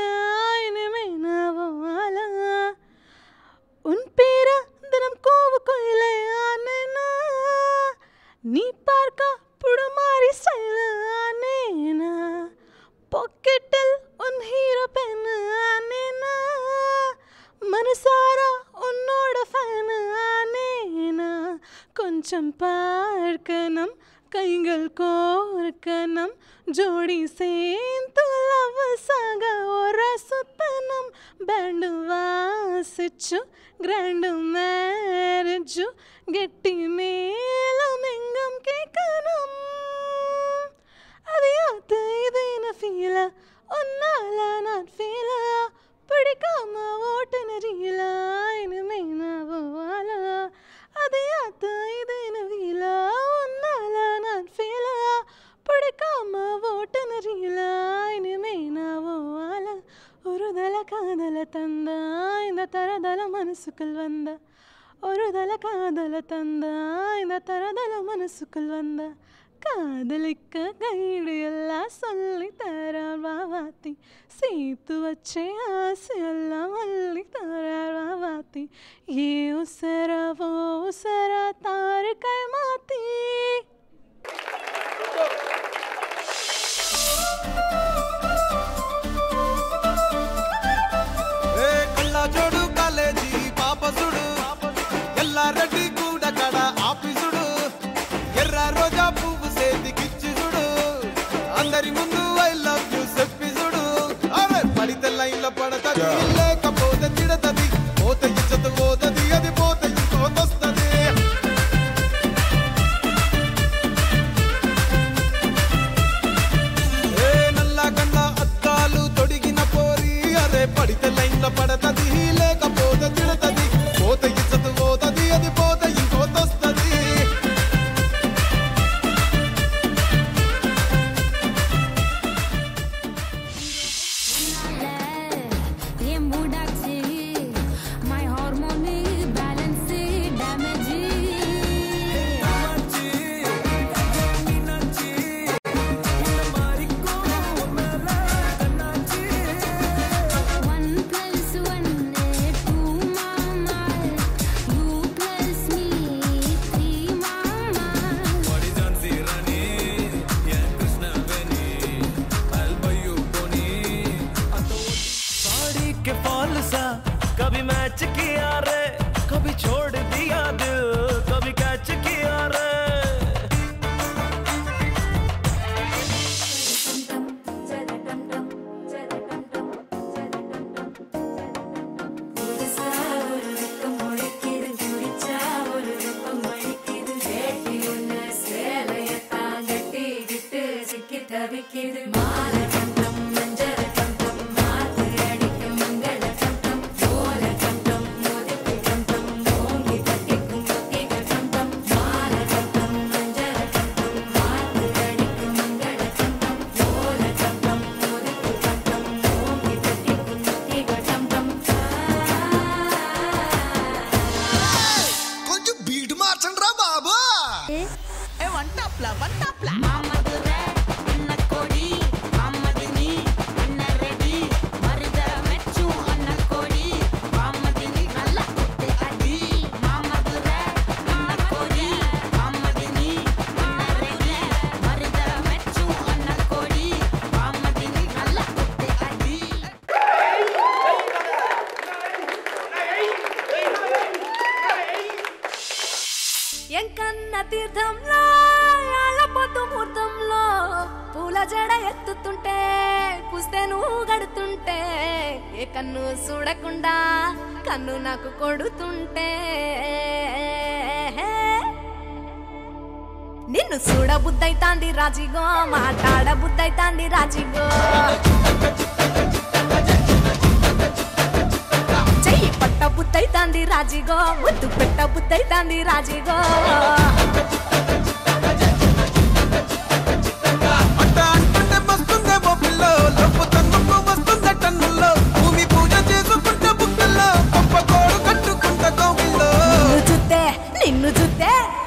இனிமே நான் வாழ உன் பேர தினம் கோவுக்குள்ளே ஆனேனா நீ பார்க்க புடமாரி ஸ்டைல் ஆனேனா பாக்கெட்டில் உன் ஹீரோ பென் ஆனேனா మనసారా ఉన్నోడ ఫ్యాన్ ఆనేనా కొంచెం பார்க்கணும் கைகள் கோர்க்கணும் ஜோடி சேர்ந்து லவ்ஸாக ஒரு சுத்தனம் பேண்டு வாசிச்சு கிராண்டு மேரேஜு கெட்டி மேலும் எங்கும் கேட்கணும் அது யாத்து இதுன்னு ஃபீல ஒன்னால நான் ஃபீல பிடிக்காம ஓட்டுன ரீல இனிமே நான் வாழ அது யாத்து இதுன்னு ஃபீல ஒன்னால நான் ஃபீல பிடிக்காம ஓட்டுன ரீல இனிமே நான் வாழ ஒருதல காதல தந்த இந்த தரதல மனசுக்குள் வந்த ஒருதல காதல தந்த இந்த தரதல மனசுக்குள் வந்த காதலிக்க கைடு எல்லாம் சொல்லி தரவாத்தி சீத்து வச்சே ஆசையெல்லாம் அள்ளி தரவாத்தி ஏ உசரவோ உசர தாரு கை மாத்தி కళ్ళ జోడు కాలేజీ పాపసుడు ఎల్లా రెడ్డి కూడా కడ ఆఫీసుడు ఎర్ర రోజా పువ్వు సేతికిచ్చి చూడు అందరి ముందు ఐ లవ్ యూ చెప్పి చూడు అరే పడితే లైన్ల పడతది లేకపోతే తిడతది పోతే ఇచ్చత పోతది అది పోతే ఇంకోతొస్తది ఏ నల్ల కళ్ళ అద్దాలు తొడిగిన పోరి అరే పడితే లైన్ల పడతది లేకపోతే తిడతది పోతే ఇచ్చత పోతది అది పోతే ఇంకోతొస్తది कभी मैच किया रे कभी छोड़ दिया दिल कभी कैच किया रे చూస్తే నువ్వు గడుతుంటే ఏ కన్ను చూడకుండా కన్ను నాకు కొడుతుంటే నిన్ను చూడ బుద్ధైతాంది రాజిగో మాట్లాడ బుద్ధైతాంది రాజిగో చెయ్యి పట్ట బుద్ధైతాంది రాజిగో ముద్దు పెట్ట బుద్ధైతాంది రాజిగో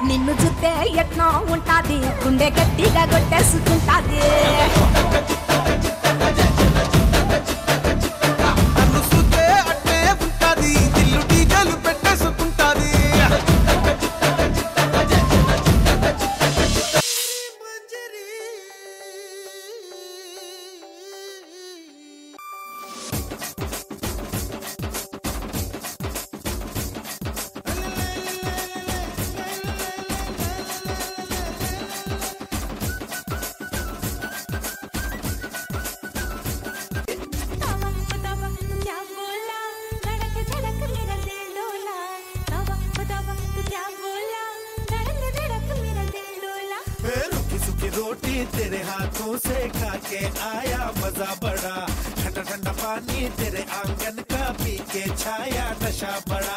నిన్ను చూస్తే ఎట్నో ఉంటాది గుండె గట్టిగా కొట్టేసుకుంటాది నన్ను చూస్తే అట్టే ఉంటాది దిల్లు డీజలు పెట్టేసుకుంటాది रोटी तेरे हाथों से खा के आया मजा बड़ा ठंडा ठंडा पानी तेरे आंगन का पी के छाया नशा बड़ा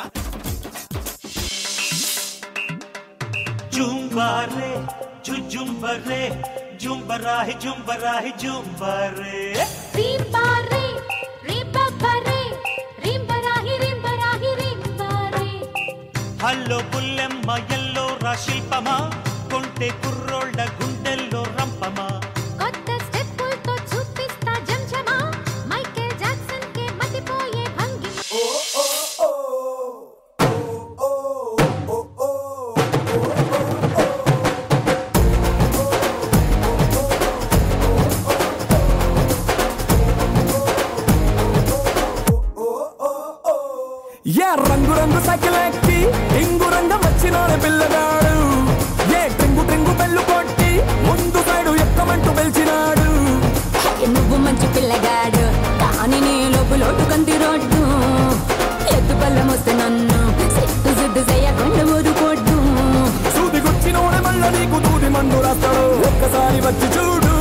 जुम्बारे जुम्बरे जुम्बरा है जुम्बरे रीम्बारे रीम्बारे रीम्बराही रीम्बराही रीम्बारे హల్లో పుల్లెమ్మ ఎల్లో రాశిల్పమా కొంటే కుర్రోళ్ళ గుండెల్లో రంపమా కొత్త స్టెప్పులతో చూపిస్తా జంజమా మైకేల్ జాక్సన్ కే మతిపోయే భంగి యా రంగు రంగు సైకిల్ ఎక్కి ఇంగు రంగం వచ్చినాడు పిల్లగాడు ఏ ట్రింగు ట్రింగు బెల్లు కొట్టి ముందు సైడు ఎక్కమంటూ పిలిచినాడు నువ్వు మంచి పిల్లగాడు కానీ నీ లోపులోటు కంది రోడ్డు ఎత్తు పళ్ళం వస్తే నన్ను సిట్టు సిద్దు చేయకుండా ఊరుకోడ్డు సూది గుచ్చినోడే మళ్ళ నీకు దూది మందు రాస్తాడు ఒక్కసారి వచ్చి చూడు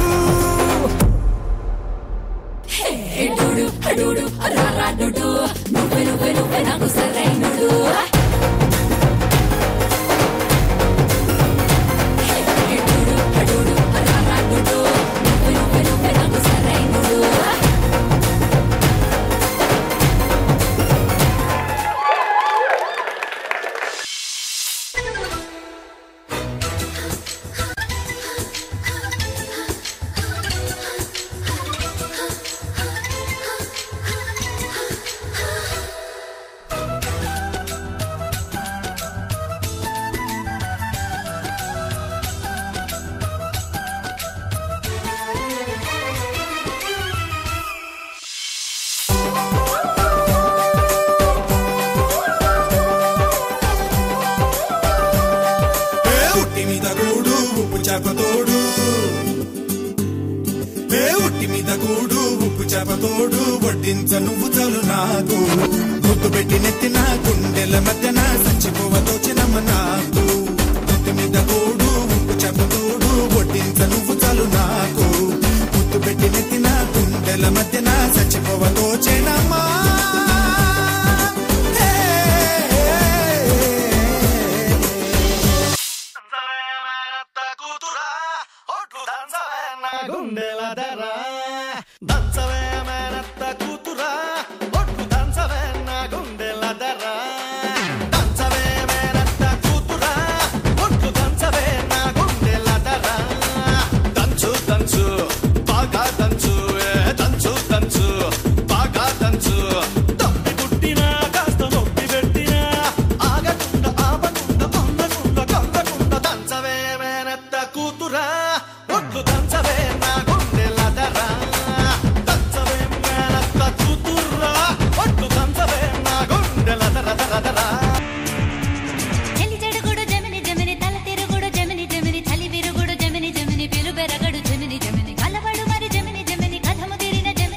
డూడు డూడు రారా డూడు నువ్వే నువ్వే నువ్వే నాకు సరైనడు చేపతోడు ఉట్టి మీద కూడు ఉప్పు చేపతోడు వడ్డించ నువ్వు చాలు నాకు ముద్దు పెట్టి నెత్తిన గుండెల మధ్యన చచ్చిపోవతోచినమ్మ నాకు ఉట్టి మీద కూడు ఉప్పు చేపతోడు వడ్డించ నువ్వు చాలు నాకు ముద్దు పెట్టి నెత్తిన గుండెల మధ్యన చచ్చిపోవతోచినమ్మా జమిని జమిని కలవడు మరి జమిని జమిని కథము తిరిన జమిని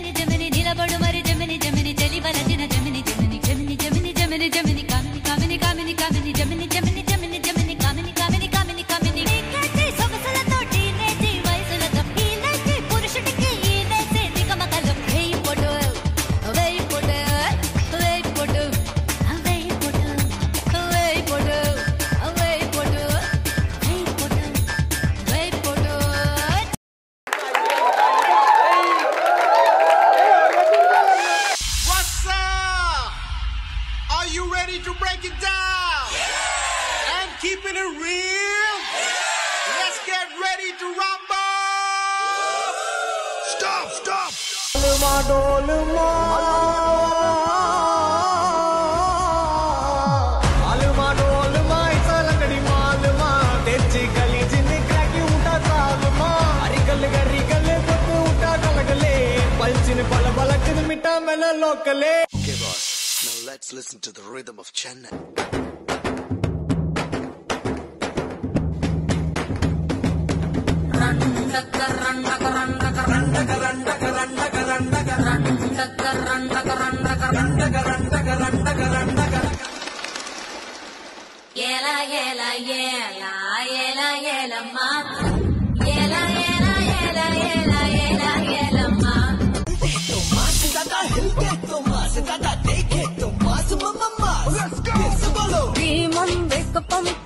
Okay, boss. Now let's listen to the rhythm of Chennai.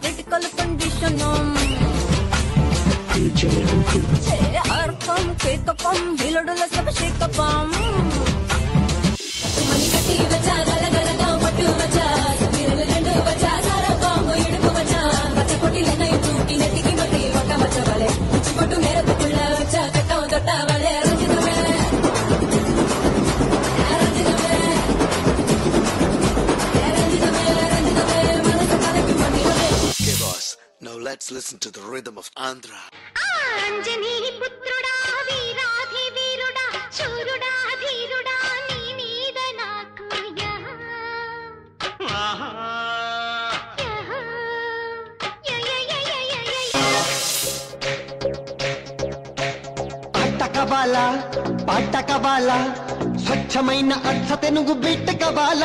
Critical condition Now let's listen to the rhythm of Andhra. Anjani పుత్రుడా వీరాధి వీరుడా శూరుడా ధీరుడా నీ మీద నాకు అట్టకబాల పాటకబాల స్వచ్ఛమైన అర్థ తెనుగు బిట్టకబాల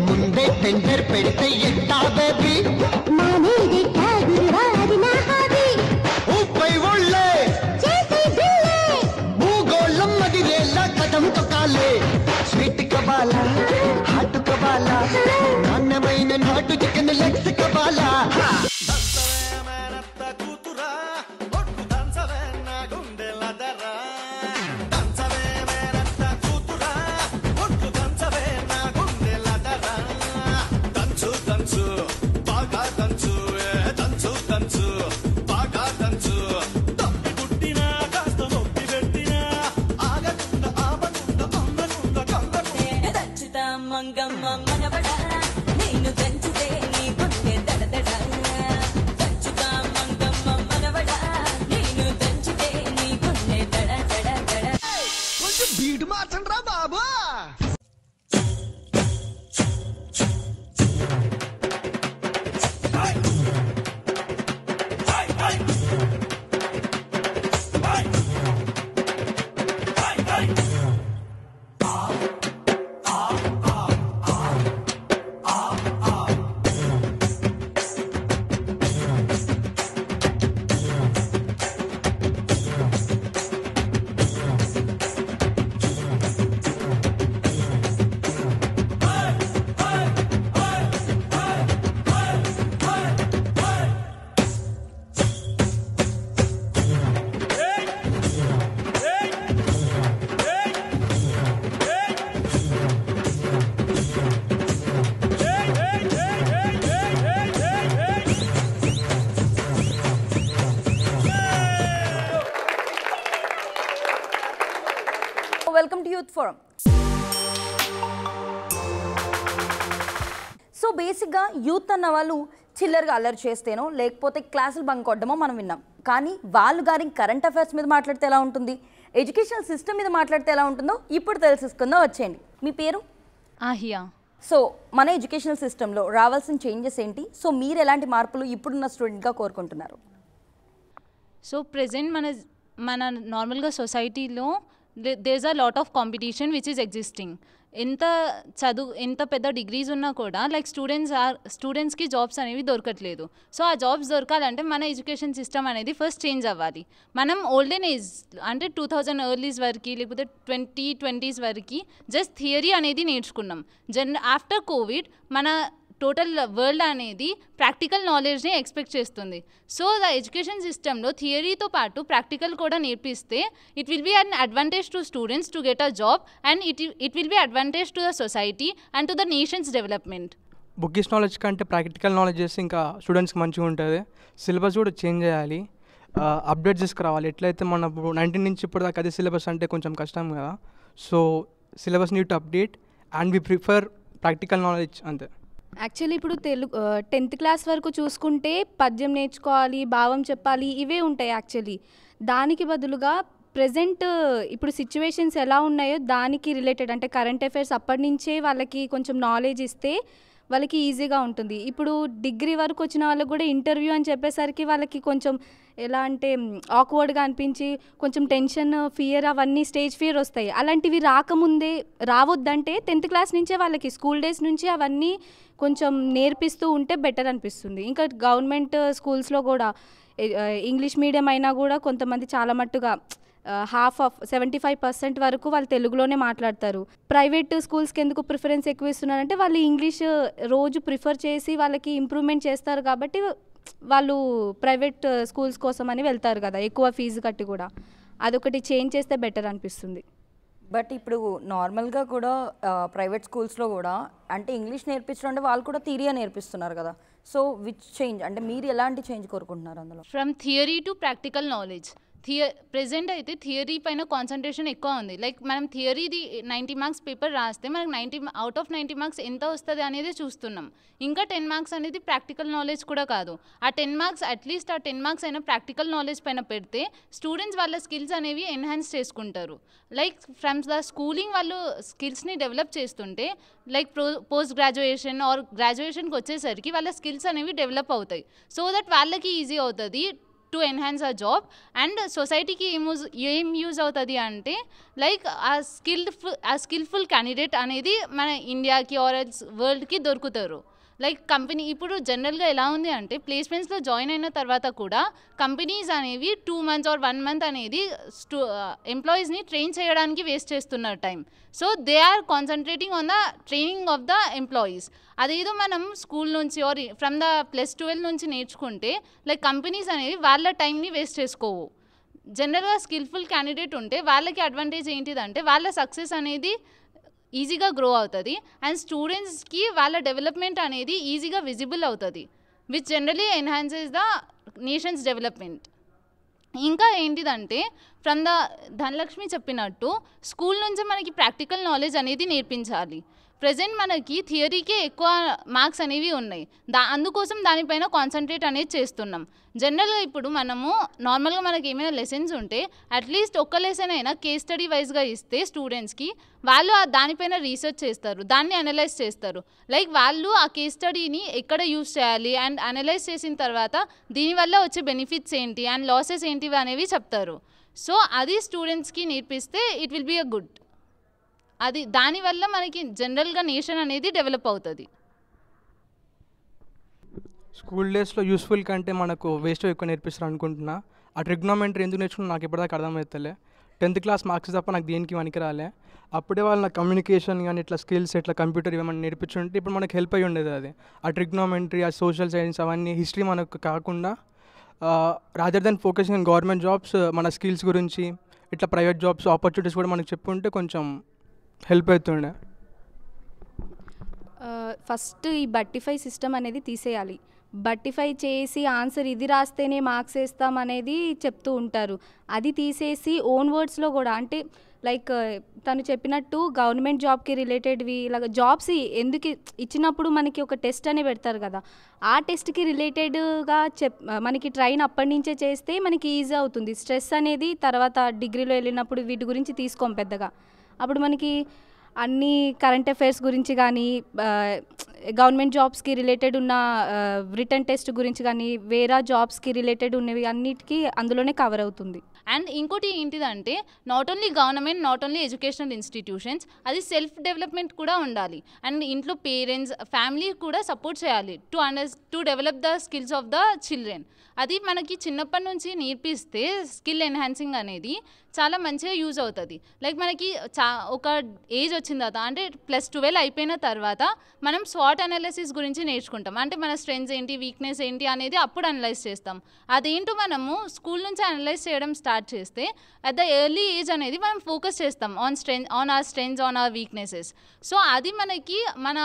ముందే టెండర్ పెడితే ఎట్టా బేబీ ఊపై ఒళ్ళే భూగోళం మదిరేలా కథం తొక్కాలే స్వీట్ కబాల హాటు కబాల నాణ్యమైన నాటు చికెన్ లెగ్స్ కబాల బీడు మార్చండి రా బాబా. Welcome to youth forum. So బేసిక్గా యూత్ అన్న వాళ్ళు చిల్లర్గా అల్లరి చేస్తేనో లేకపోతే క్లాసులు బంక్ కొట్టడమో మనం విన్నాం. కానీ వాళ్ళు గారి కరెంట్ అఫైర్స్ మీద మాట్లాడితే ఎలా ఉంటుంది, ఎడ్యుకేషనల్ సిస్టమ్ మీద మాట్లాడితే ఎలా ఉంటుందో ఇప్పుడు తెలుసుకుందాం. వచ్చేయండి. మీ పేరు? ఆహియా. సో మన ఎడ్యుకేషనల్ సిస్టంలో రావాల్సిన చేంజెస్ ఏంటి? సో మీరు ఎలాంటి మార్పులు ఇప్పుడున్న స్టూడెంట్గా కోరుకుంటున్నారు? సో ప్రెజెంట్ మన నార్మల్గా సొసైటీలో there are lot of competition which is existing. ఎంత పెద్ద డిగ్రీస్ ఉన్నా కూడా లైక్ స్టూడెంట్స్కి జాబ్స్ అనేవి దొరకట్లేదు. సో ఆ జాబ్స్ దొరకాలంటే మన ఎడ్యుకేషన్ సిస్టమ్ అనేది ఫస్ట్ చేంజ్ అవ్వాలి. మనం ఓల్డెన్ ఏజ్ అంటే 2000 ఎర్లీస్ వరకు లేకపోతే 2020s వరకు జస్ట్ థియరీ అనేది నేర్చుకున్నాం. ఆఫ్టర్ కోవిడ్ మన టోటల్ వరల్డ్ అనేది ప్రాక్టికల్ నాలెడ్జ్ని ఎక్స్పెక్ట్ చేస్తుంది. సో ద ఎడ్యుకేషన్ సిస్టంలో థియరీతో పాటు ప్రాక్టికల్ కూడా నేర్పిస్తే it will be an advantage to students to get a job and it will be advantage to the society and to the nation's development. Bookish knowledge కంటే ప్రాక్టికల్ నాలెడ్జ్ చేస్తే ఇంకా స్టూడెంట్స్కి మంచిగా ఉంటుంది. సిలబస్ కూడా చేంజ్ చేయాలి, అప్డేట్ చేసుకురావాలి. ఎట్లయితే మన 19 నుంచి ఇప్పటిదాకా అదే సిలబస్ అంటే కొంచెం కష్టం కదా. So syllabus need to update and we prefer practical knowledge అంతే. యాక్చువల్లీ ఇప్పుడు 10th క్లాస్ వరకు చూసుకుంటే పద్యం నేర్చుకోవాలి, భావం చెప్పాలి, ఇవే ఉంటాయి యాక్చువల్లీ. దానికి బదులుగా ప్రజెంట్ ఇప్పుడు సిచ్యువేషన్స్ ఎలా ఉన్నాయో దానికి రిలేటెడ్ అంటే కరెంట్ అఫైర్స్ అప్పటి నుంచే వాళ్ళకి కొంచెం నాలెడ్జ్ ఇస్తే వాళ్ళకి ఈజీగా ఉంటుంది. ఇప్పుడు డిగ్రీ వరకు వచ్చిన వాళ్ళకి కూడా ఇంటర్వ్యూ అని చెప్పేసరికి వాళ్ళకి కొంచెం ఎలా అంటే ఆక్వర్డ్గా అనిపించి కొంచెం టెన్షన్, ఫియర్, అవన్నీ స్టేజ్ ఫియర్ వస్తాయి. అలాంటివి రావద్దంటే 10th క్లాస్ నుంచే వాళ్ళకి స్కూల్ డేస్ నుంచి అవన్నీ కొంచెం నేర్పిస్తూ ఉంటే బెటర్ అనిపిస్తుంది. ఇంకా గవర్నమెంట్ స్కూల్స్లో కూడా ఇంగ్లీష్ మీడియం అయినా కూడా కొంతమంది చాలా మట్టుగా 75% వరకు వాళ్ళు తెలుగులోనే మాట్లాడతారు. ప్రైవేట్ స్కూల్స్కి ఎందుకు ప్రిఫరెన్స్ ఎక్కువ ఇస్తున్నారంటే వాళ్ళు ఇంగ్లీష్ రోజు ప్రిఫర్ చేసి వాళ్ళకి ఇంప్రూవ్మెంట్ చేస్తారు కాబట్టి వాళ్ళు ప్రైవేట్ స్కూల్స్ కోసం అని వెళ్తారు కదా, ఎక్కువ ఫీజు కట్టి కూడా. అదొకటి చేంజ్ చేస్తే బెటర్ అనిపిస్తుంది. బట్ ఇప్పుడు నార్మల్గా కూడా ప్రైవేట్ స్కూల్స్లో కూడా అంటే ఇంగ్లీష్ నేర్పించడం అంటే వాళ్ళు కూడా థియరీ నేర్పిస్తున్నారు కదా. సో విచ్ చేంజ్ అంటే మీరు ఎలాంటి చేంజ్ కోరుకుంటున్నారు అందులో? From theory to practical knowledge. Present అయితే థియరీ పైన కాన్సన్ట్రేషన్ ఎక్కువ ఉంది. లైక్ మనం థియరీది 90 మార్క్స్ పేపర్ రాస్తే మనకు 90 మార్క్స్ ఎంత వస్తుంది అనేది చూస్తున్నాం. ఇంకా 10 మార్క్స్ అనేది ప్రాక్టికల్ నాలెడ్జ్ కూడా కాదు. ఆ 10 మార్క్స్ అట్లీస్ట్ ఆ 10 మార్క్స్ అయినా ప్రాక్టికల్ నాలెడ్జ్ పైన పెడితే స్టూడెంట్స్ వాళ్ళ స్కిల్స్ అనేవి ఎన్హాన్స్ చేసుకుంటారు. లైక్ ఫ్రమ్ ద స్కూలింగ్ వాళ్ళు స్కిల్స్ని డెవలప్ చేస్తుంటే లైక్ పోస్ట్ గ్రాడ్యుయేషన్ ఆర్ గ్రాడ్యుయేషన్కి వచ్చేసరికి వాళ్ళ స్కిల్స్ అనేవి డెవలప్ అవుతాయి. సో దట్ వాళ్ళకి ఈజీ అవుతుంది to enhance a job. And సొసైటీకి ఏం యూజ్ అవుతుంది అంటే లైక్ ఆ స్కిల్ఫుల్ క్యాండిడేట్ అనేది మన ఇండియాకి ఆర్ వరల్డ్కి దొరుకుతారు. లైక్ కంపెనీ ఇప్పుడు జనరల్గా ఎలా ఉంది అంటే ప్లేస్మెంట్స్లో జాయిన్ అయిన తర్వాత కూడా కంపెనీస్ అనేవి 2 months ఆర్ 1 month అనేది ఎంప్లాయీస్ని ట్రైన్ చేయడానికి వేస్ట్ చేస్తున్నారు time. So they are concentrating on the training of the employees. అదేదో మనం స్కూల్ నుంచి ఆర్ ఫ్రమ్ ద +12 నుంచి నేర్చుకుంటే లైక్ కంపెనీస్ అనేవి వాళ్ళ టైంని వేస్ట్ చేసుకోవు. జనరల్గా స్కిల్ఫుల్ క్యాండిడేట్ ఉంటే వాళ్ళకి అడ్వాంటేజ్ ఏంటిదంటే వాళ్ళ సక్సెస్ అనేది ఈజీగా గ్రో అవుతుంది అండ్ స్టూడెంట్స్కి వాళ్ళ డెవలప్మెంట్ అనేది ఈజీగా విజిబుల్ అవుతుంది, which generally enhances the nation's development. ఇంకా ఏంటిదంటే ఫ్రమ్ ద ధనలక్ష్మి చెప్పినట్టు స్కూల్ నుంచి మనకి ప్రాక్టికల్ నాలెడ్జ్ అనేది నేర్పించాలి. ప్రజెంట్ మనకి థియరీకే ఎక్కువ మార్క్స్ అనేవి ఉన్నాయి, అందుకోసం దానిపైన కాన్సన్ట్రేట్ అనేది చేస్తున్నాం. జనరల్గా ఇప్పుడు మనము నార్మల్గా మనకి ఏమైనా లెసన్స్ ఉంటే అట్లీస్ట్ ఒక్క లెసన్ అయినా కేస్ స్టడీ వైజ్గా ఇస్తే స్టూడెంట్స్కి వాళ్ళు దానిపైన రీసెర్చ్ చేస్తారు, దాన్ని అనలైజ్ చేస్తారు. లైక్ వాళ్ళు ఆ కేస్ స్టడీని ఎక్కడ యూజ్ చేయాలి అండ్ అనలైజ్ చేసిన తర్వాత దీనివల్ల వచ్చే బెనిఫిట్స్ ఏంటి అండ్ లాసెస్ ఏంటివి అనేవి చెప్తారు. సో అది స్టూడెంట్స్కి నేర్పిస్తే it will be a good. అది దానివల్ల మనకి జనరల్గా నేషన్ అనేది డెవలప్ అవుతుంది. స్కూల్ డేస్లో యూస్ఫుల్ కంటే మనకు వేస్ట్ ఎక్కువ నేర్పిస్తారు అనుకుంటున్నా. ఆ ట్రిగ్నోమెంటరీ ఎందుకు నేర్చుకున్నా నాకు ఇప్పటిదాకా అర్థమవుతలే. 10th క్లాస్ మార్క్స్ తప్ప నాకు దేనికి పనికి రాలే. అప్పుడే వాళ్ళు నాకు కమ్యూనికేషన్ కానీ ఇట్లా స్కిల్స్ ఇట్లా కంప్యూటర్ ఇవన్నీ నేర్పించుంటే ఇప్పుడు మనకు హెల్ప్ అయ్యి ఉండేది. అది ఆ ట్రిగ్నోమెంటరీ, ఆ సోషల్ సైన్స్, అవన్నీ హిస్టరీ మనకు కాకుండా rather than focusing on government jobs మన స్కిల్స్ గురించి ఇట్లా ప్రైవేట్ జాబ్స్ ఆపర్చునిటీస్ కూడా మనకు చెప్పుంటే కొంచెం హెల్ప్ అవుతుండే. ఫస్ట్ ఈ బట్టిఫై సిస్టమ్ అనేది తీసేయాలి. బట్టిఫై చేసి ఆన్సర్ ఇది రాస్తేనే మార్క్స్ వేస్తాం అనేది చెప్తూ ఉంటారు. అది తీసేసి ఓన్ వర్డ్స్లో కూడా అంటే లైక్ తను చెప్పినట్టు గవర్నమెంట్ జాబ్కి రిలేటెడ్వి ఇలాగ జాబ్స్ ఎందుకు ఇచ్చినప్పుడు మనకి ఒక టెస్ట్ అని పెడతారు కదా, ఆ టెస్ట్కి రిలేటెడ్గా మనకి ట్రైన్ అప్పటి నుంచే చేస్తే మనకి ఈజీ అవుతుంది. స్ట్రెస్ అనేది తర్వాత డిగ్రీలో వెళ్ళినప్పుడు వీటి గురించి తీసుకోం పెద్దగా. అప్పుడు మనకి అన్ని కరెంట్ అఫైర్స్ గురించి కానీ గవర్నమెంట్ జాబ్స్కి రిలేటెడ్ ఉన్న రిటర్న్ టెస్ట్ గురించి కానీ వేరే జాబ్స్కి రిలేటెడ్ ఉన్నవి అన్నిటికీ అందులోనే కవర్ అవుతుంది. అండ్ ఇంకోటి ఏంటిదంటే not only government, not only educational institutions, అది సెల్ఫ్ డెవలప్మెంట్ కూడా ఉండాలి. అండ్ ఇంట్లో పేరెంట్స్, ఫ్యామిలీ కూడా సపోర్ట్ చేయాలి to develop the skills of the children. అది మనకి చిన్నప్పటి నుంచి నేర్పిస్తే స్కిల్ ఎన్హాన్సింగ్ అనేది చాలా మంచిగా యూజ్ అవుతుంది. లైక్ మనకి ఒక ఏజ్ వచ్చిన తర్వాత అంటే +12 అయిపోయిన తర్వాత మనం స్వాట్ అనాలిసిస్ గురించి నేర్చుకుంటాం. అంటే మన స్ట్రెంగ్స్ ఏంటి, వీక్నెస్ ఏంటి అనేది అప్పుడు అనలైజ్ చేస్తాం. అదేంటో మనము స్కూల్ నుంచి అనలైజ్ చేయడం స్టార్ట్ చేస్తే అట్ ద ఎర్లీ ఏజ్ అనేది మనం ఫోకస్ చేస్తాం on hour strengths, on hour weaknesses. So అది మనకి మన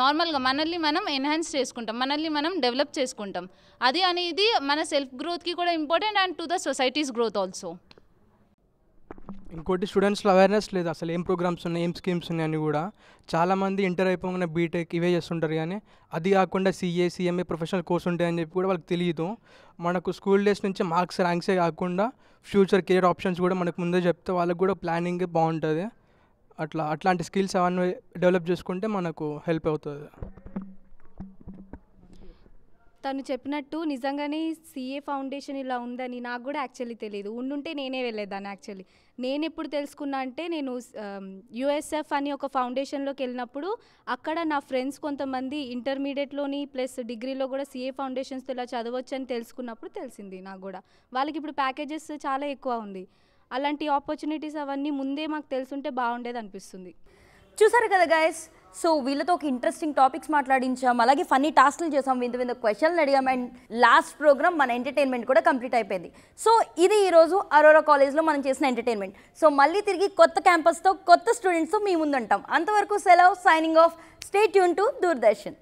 నార్మల్గా మనల్ని మనం ఎన్హాన్స్ చేసుకుంటాం, మనల్ని మనం డెవలప్ చేసుకుంటాం. అది అనేది మన సెల్ఫ్ గ్రోత్కి కూడా important and to the societies growth also. ఇంకోటి స్టూడెంట్స్లో అవేర్నెస్ లేదు అసలు ఏం ప్రోగ్రామ్స్ ఉన్నాయి, ఏం స్కీమ్స్ ఉన్నాయని కూడా. చాలామంది ఇంటర్ అయిపోగానే బీటెక్ ఇవే చేస్తుంటారు, కానీ అది కాకుండా CA, CMA ప్రొఫెషనల్ కోర్స్ ఉంటాయని చెప్పి కూడా వాళ్ళకి తెలియదు. మనకు స్కూల్ డేస్ నుంచి మార్క్స్, ర్యాంక్సే కాకుండా ఫ్యూచర్ కెరీర్ ఆప్షన్స్ కూడా మనకు ముందే చెప్తే వాళ్ళకి కూడా ప్లానింగ్ బాగుంటుంది. అట్లాంటి స్కిల్స్ అవన్నీ డెవలప్ చేసుకుంటే మనకు హెల్ప్ అవుతుంది. తను చెప్పినట్టు నిజంగానే CA ఫౌండేషన్ ఇలా ఉందని నాకు కూడా యాక్చువల్లీ తెలియదు. ఉండుంటే నేనే వెళ్ళేదాన్ని. యాక్చువల్లీ నేను ఎప్పుడు తెలుసుకున్నా అంటే నేను USF అని ఒక ఫౌండేషన్లోకి వెళ్ళినప్పుడు అక్కడ నా ఫ్రెండ్స్ కొంతమంది ఇంటర్మీడియట్లోని ప్లస్ డిగ్రీలో కూడా CA ఫౌండేషన్స్తో ఇలా చదవచ్చు అని తెలుసుకున్నప్పుడు తెలిసింది నాకు కూడా. వాళ్ళకి ఇప్పుడు ప్యాకేజెస్ చాలా ఎక్కువ ఉంది. అలాంటి ఆపర్చునిటీస్ అవన్నీ ముందే మాకు తెలుసుంటే బాగుండేది అనిపిస్తుంది. చూసారు కదా గైస్, సో వీళ్ళతో ఒక ఇంట్రెస్టింగ్ టాపిక్స్ మాట్లాడించాం, అలాగే ఫన్నీ టాస్క్లు చేసాం, వింత క్వశ్చన్లు అడిగాం, అండ్ లాస్ట్ ప్రోగ్రామ్ మన ఎంటర్టైన్మెంట్ కూడా కంప్లీట్ అయిపోయింది. సో ఇది ఈరోజు అరోరా కాలేజ్లో మనం చేసిన ఎంటర్టైన్మెంట్. సో మళ్ళీ తిరిగి కొత్త క్యాంపస్తో, కొత్త స్టూడెంట్స్తో మీ ముందుంటాం. అంతవరకు సెలవు, signing off. Stay tune to Doordarshan.